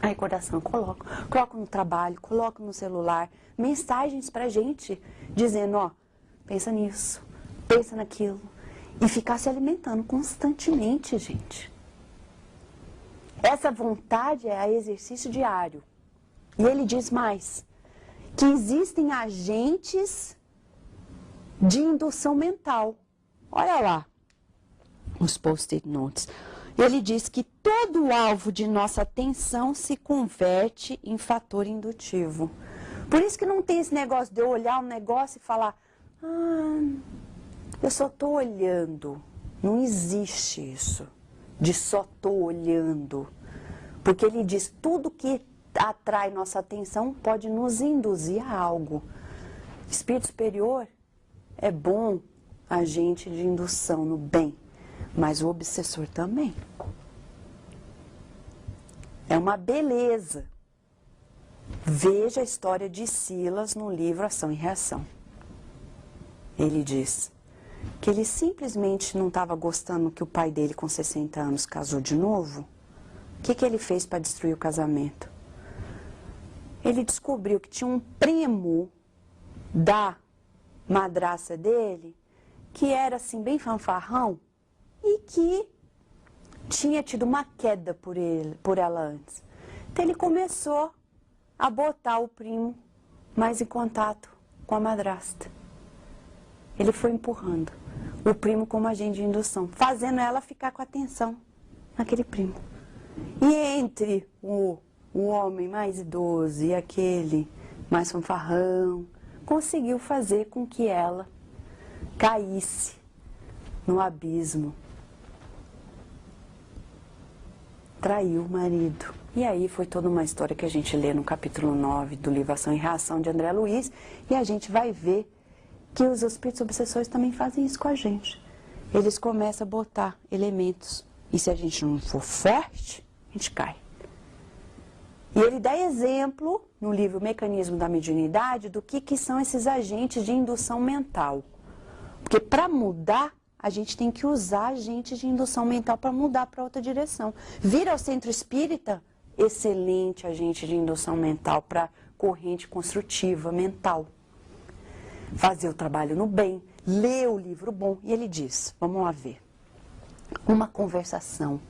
a recordação. Coloco no trabalho, coloco no celular. Mensagens pra gente, dizendo, ó, pensa nisso, pensa naquilo. e ficar se alimentando constantemente, gente. Essa vontade é exercício diário. E ele diz mais, que existem agentes de indução mental. Olha lá, os post-it notes. Ele diz que todo alvo de nossa atenção se converte em fator indutivo. Por isso que não tem esse negócio de eu olhar um negócio e falar, eu só estou olhando. Não existe isso, de só estou olhando. Porque ele diz, tudo que atrai nossa atenção pode nos induzir a algo. Espírito superior é bom agente de indução no bem, mas o obsessor também. É uma beleza. Veja a história de Silas no livro Ação e Reação. Ele diz que ele simplesmente não estava gostando que o pai dele, com 60 anos, casou de novo. O que ele fez para destruir o casamento? Ele descobriu que tinha um primo da madraça dele, que era assim bem fanfarrão, e que tinha tido uma queda por ela antes. Então ele começou a botar o primo mais em contato com a madrasta. Ele foi empurrando o primo como agente de indução, fazendo ela ficar com atenção naquele primo. E entre o homem mais idoso e aquele mais fanfarrão, conseguiu fazer com que ela caísse no abismo. Traiu o marido. E aí foi toda uma história que a gente lê no capítulo 9 do livro Ação e Reação de André Luiz, e a gente vai ver que os espíritos obsessores também fazem isso com a gente. Eles começam a botar elementos, e se a gente não for forte, a gente cai. E ele dá exemplo, no livro Mecanismo da Mediunidade, do que são esses agentes de indução mental. Porque para mudar, a gente tem que usar agentes de indução mental para mudar para outra direção. Vir ao centro espírita, excelente agente de indução mental para corrente construtiva mental. Fazer o trabalho no bem, ler o livro bom. E ele diz, vamos lá ver, uma conversação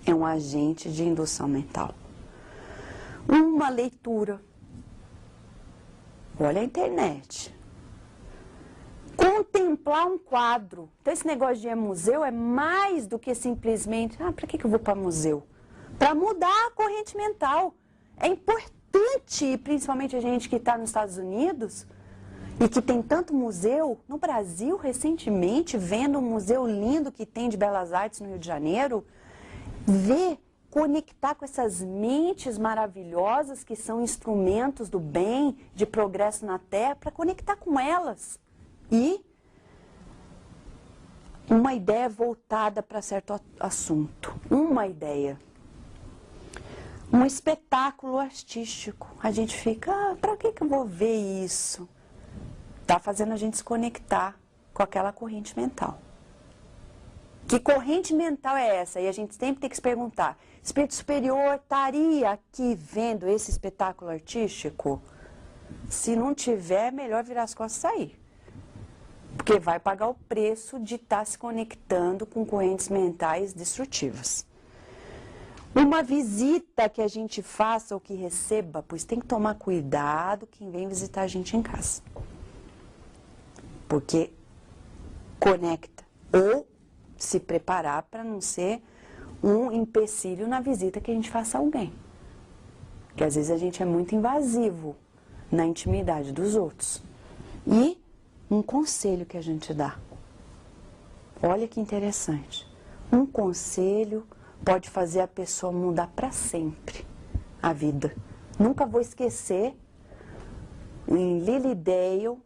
é um agente de indução mental. Uma leitura, olha a internet, contemplar um quadro. Então esse negócio de ir a museu é mais do que simplesmente, para que eu vou para museu? Para mudar a corrente mental. É importante, principalmente a gente que está nos Estados Unidos e que tem tanto museu, no Brasil recentemente, vendo um museu lindo que tem de Belas Artes no Rio de Janeiro, ver, conectar com essas mentes maravilhosas que são instrumentos do bem, de progresso na Terra, para conectar com elas. E uma ideia voltada para certo assunto. Uma ideia. Um espetáculo artístico. A gente fica, para que eu vou ver isso? Está fazendo a gente se conectar com aquela corrente mental. Que corrente mental é essa? E a gente sempre tem que se perguntar, espírito superior estaria aqui vendo esse espetáculo artístico? Se não tiver, é melhor virar as costas e sair. Porque vai pagar o preço de estar se conectando com correntes mentais destrutivas. Uma visita que a gente faça ou que receba, pois tem que tomar cuidado quem vem visitar a gente em casa. Porque conecta. Ou se preparar para não ser um empecilho na visita que a gente faça a alguém. Porque às vezes a gente é muito invasivo na intimidade dos outros. E um conselho que a gente dá. Olha que interessante. Um conselho pode fazer a pessoa mudar para sempre a vida. Nunca vou esquecer, em Lilydale,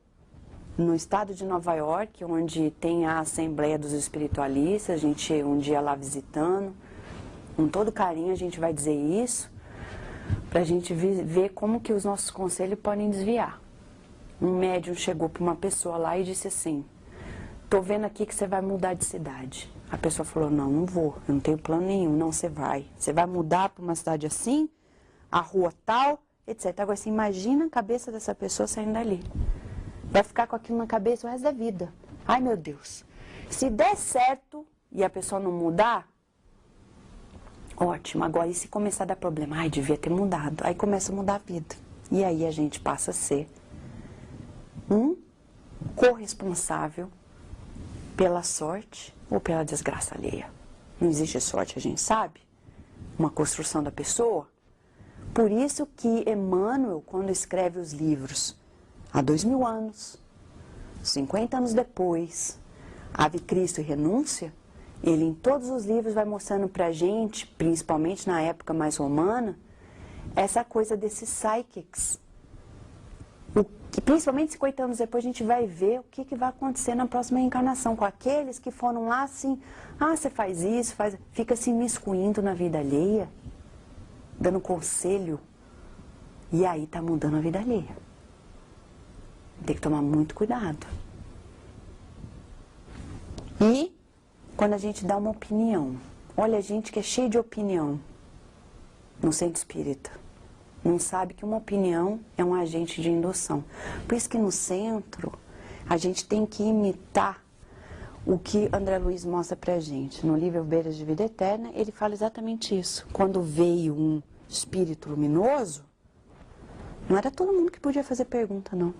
no estado de Nova York, onde tem a Assembleia dos Espiritualistas, a gente um dia lá visitando, com todo carinho a gente vai dizer isso, para a gente ver como que os nossos conselhos podem desviar. Um médium chegou para uma pessoa lá e disse assim, tô vendo aqui que você vai mudar de cidade. A pessoa falou, não vou, eu não tenho plano nenhum. Não, você vai mudar para uma cidade assim, a rua tal, etc. Agora, assim, imagina a cabeça dessa pessoa saindo dali. Vai ficar com aquilo na cabeça o resto da vida. Ai, meu Deus. Se der certo e a pessoa não mudar, ótimo. Agora, e se começar a dar problema? Ai, devia ter mudado. Aí começa a mudar a vida. E aí a gente passa a ser um corresponsável pela sorte ou pela desgraça alheia. Não existe sorte, a gente sabe. Uma construção da pessoa. Por isso que Emmanuel, quando escreve os livros, há 2000 anos, 50 anos depois, Ave Cristo e Renúncia, ele em todos os livros vai mostrando pra gente, principalmente na época mais romana, essa coisa desses psychics. Que principalmente 50 anos depois a gente vai ver o que vai acontecer na próxima reencarnação com aqueles que foram lá assim, você faz isso, fica se imiscuindo na vida alheia, dando conselho, e aí tá mudando a vida alheia. Tem que tomar muito cuidado. E quando a gente dá uma opinião, olha a gente que é cheio de opinião no centro espírita, não sabe que uma opinião é um agente de indução. Por isso que no centro a gente tem que imitar o que André Luiz mostra pra gente. No livro Beiras de Vida Eterna, ele fala exatamente isso. Quando veio um espírito luminoso, não era todo mundo que podia fazer pergunta, não.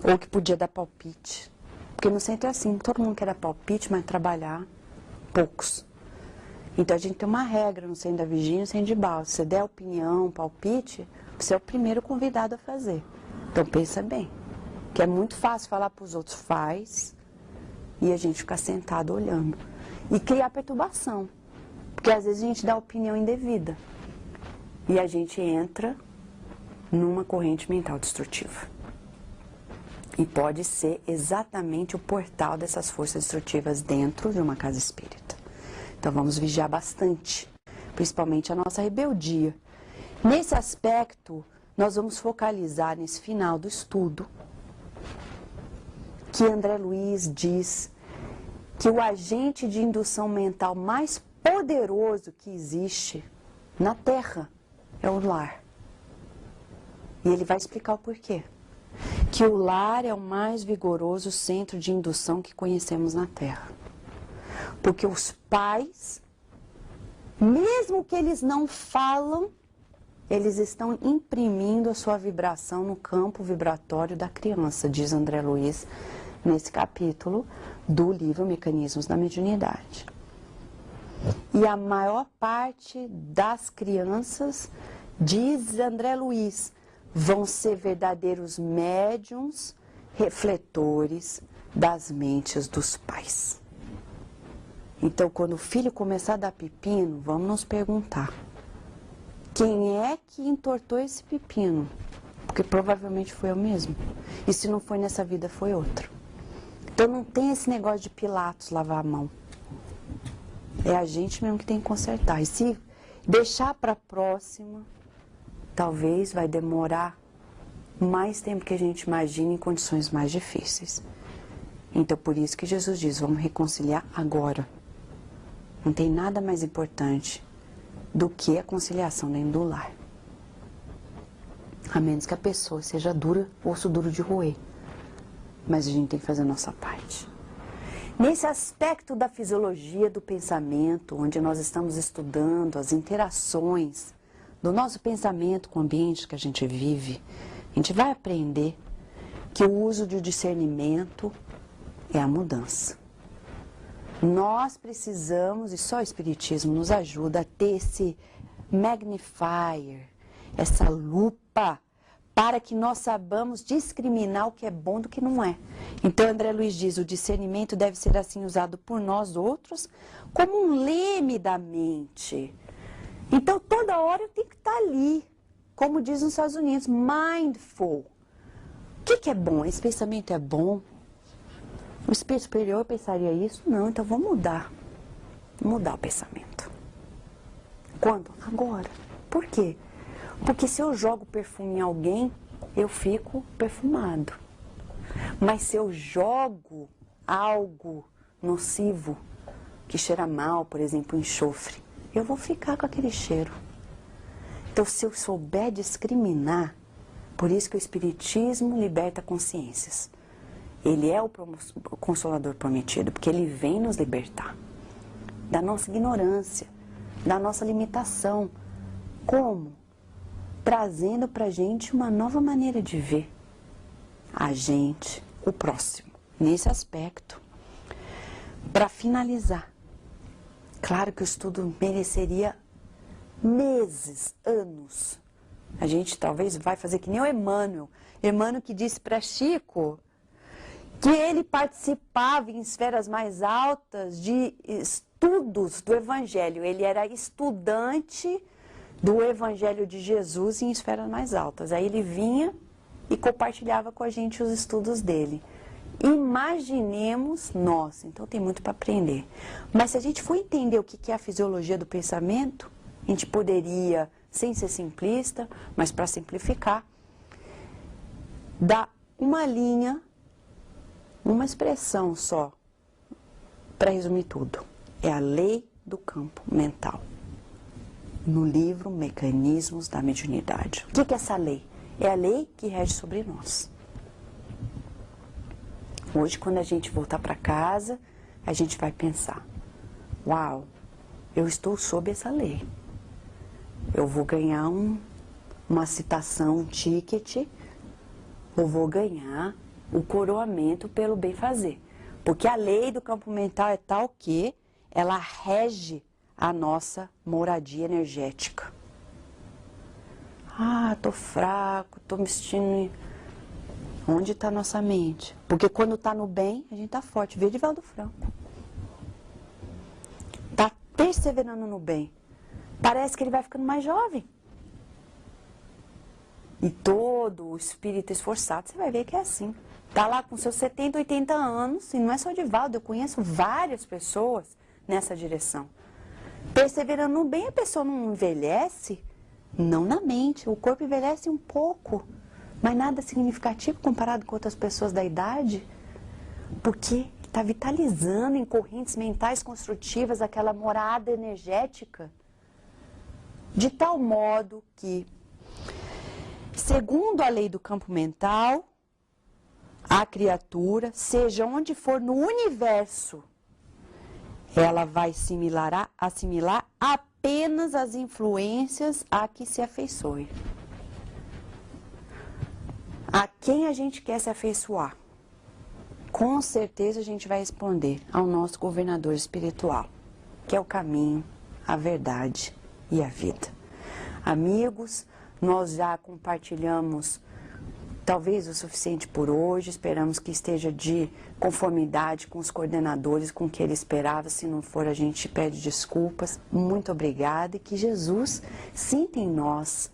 Ou que podia dar palpite. Porque no centro é assim, todo mundo quer dar palpite, mas trabalhar, poucos. Então a gente tem uma regra no centro da Virgínia e no centro de Balsa. Se você der opinião, palpite, você é o primeiro convidado a fazer. Então pensa bem, que é muito fácil falar para os outros, faz, e a gente ficar sentado olhando. E criar perturbação, porque às vezes a gente dá opinião indevida. E a gente entra numa corrente mental destrutiva. E pode ser exatamente o portal dessas forças destrutivas dentro de uma casa espírita. Então vamos vigiar bastante, principalmente a nossa rebeldia. Nesse aspecto, nós vamos focalizar nesse final do estudo, que André Luiz diz que o agente de indução mental mais poderoso que existe na Terra é o lar. E ele vai explicar o porquê. Que o lar é o mais vigoroso centro de indução que conhecemos na Terra. Porque os pais, mesmo que eles não falam, eles estão imprimindo a sua vibração no campo vibratório da criança, diz André Luiz nesse capítulo do livro Mecanismos da Mediunidade. E a maior parte das crianças, diz André Luiz, vão ser verdadeiros médiums, refletores das mentes dos pais. Então, quando o filho começar a dar pepino, vamos nos perguntar, quem é que entortou esse pepino? Porque provavelmente foi eu mesmo. E se não foi nessa vida, foi outra. Então não tem esse negócio de Pilatos lavar a mão. É a gente mesmo que tem que consertar. E se deixar para a próxima, talvez vai demorar mais tempo que a gente imagina em condições mais difíceis. Então por isso que Jesus diz, vamos reconciliar agora. Não tem nada mais importante do que a conciliação dentro do lar. A menos que a pessoa seja dura, osso duro de roer. Mas a gente tem que fazer a nossa parte. Nesse aspecto da fisiologia do pensamento, onde nós estamos estudando as interações do nosso pensamento com o ambiente que a gente vive, a gente vai aprender que o uso do discernimento é a mudança. Nós precisamos, e só o Espiritismo nos ajuda a ter esse magnifier, essa lupa, para que nós saibamos discriminar o que é bom do que não é. Então André Luiz diz, o discernimento deve ser assim usado por nós outros como um leme da mente. Então toda hora eu tenho que estar ali, como diz nos Estados Unidos, mindful. O que é bom? Esse pensamento é bom? O espírito superior pensaria isso? Não, então vou mudar. Mudar o pensamento. Quando? Agora. Por quê? Porque se eu jogo perfume em alguém, eu fico perfumado. Mas se eu jogo algo nocivo, que cheira mal, por exemplo, enxofre, eu vou ficar com aquele cheiro. Então, se eu souber discriminar, por isso que o Espiritismo liberta consciências. Ele é o Consolador prometido, porque Ele vem nos libertar da nossa ignorância, da nossa limitação. Como? Trazendo para a gente uma nova maneira de ver a gente, o próximo, nesse aspecto. Para finalizar, claro que o estudo mereceria meses, anos. A gente talvez vai fazer que nem o Emmanuel. Emmanuel que disse para Chico que ele participava em esferas mais altas de estudos do Evangelho. Ele era estudante do Evangelho de Jesus em esferas mais altas. Aí ele vinha e compartilhava com a gente os estudos dele. Imaginemos nós, então tem muito para aprender. Mas se a gente for entender o que é a fisiologia do pensamento, a gente poderia, sem ser simplista, mas para simplificar, dar uma linha, uma expressão só, para resumir tudo. É a lei do campo mental. No livro Mecanismos da Mediunidade. O que é essa lei? É a lei que rege sobre nós. Hoje, quando a gente voltar para casa, a gente vai pensar: uau, eu estou sob essa lei. Eu vou ganhar uma citação, um ticket, ou vou ganhar o coroamento pelo bem fazer. Porque a lei do campo mental é tal que ela rege a nossa moradia energética. Ah, tô fraco, tô me sentindo... Onde está a nossa mente? Porque quando está no bem, a gente está forte. Vê Divaldo Franco. Está perseverando no bem. Parece que ele vai ficando mais jovem. E todo o espírito esforçado, você vai ver que é assim. Está lá com seus 70, 80 anos, e não é só o Divaldo, eu conheço várias pessoas nessa direção. Perseverando no bem, a pessoa não envelhece, não na mente, o corpo envelhece um pouco, mas nada significativo comparado com outras pessoas da idade, porque está vitalizando em correntes mentais construtivas aquela morada energética, de tal modo que, segundo a lei do campo mental, a criatura, seja onde for no universo, ela vai assimilar apenas as influências a que se afeiçoe. A quem a gente quer se afeiçoar? Com certeza a gente vai responder ao nosso governador espiritual, que é o caminho, a verdade e a vida. Amigos, nós já compartilhamos talvez o suficiente por hoje, esperamos que esteja de conformidade com os coordenadores, com o que ele esperava. Se não for, a gente pede desculpas. Muito obrigada e que Jesus sinta em nós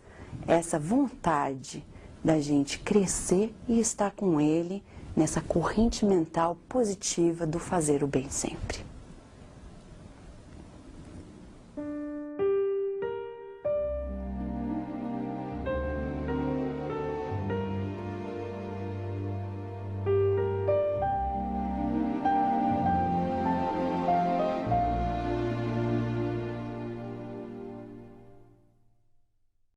essa vontade da gente crescer e estar com ele nessa corrente mental positiva do fazer o bem sempre.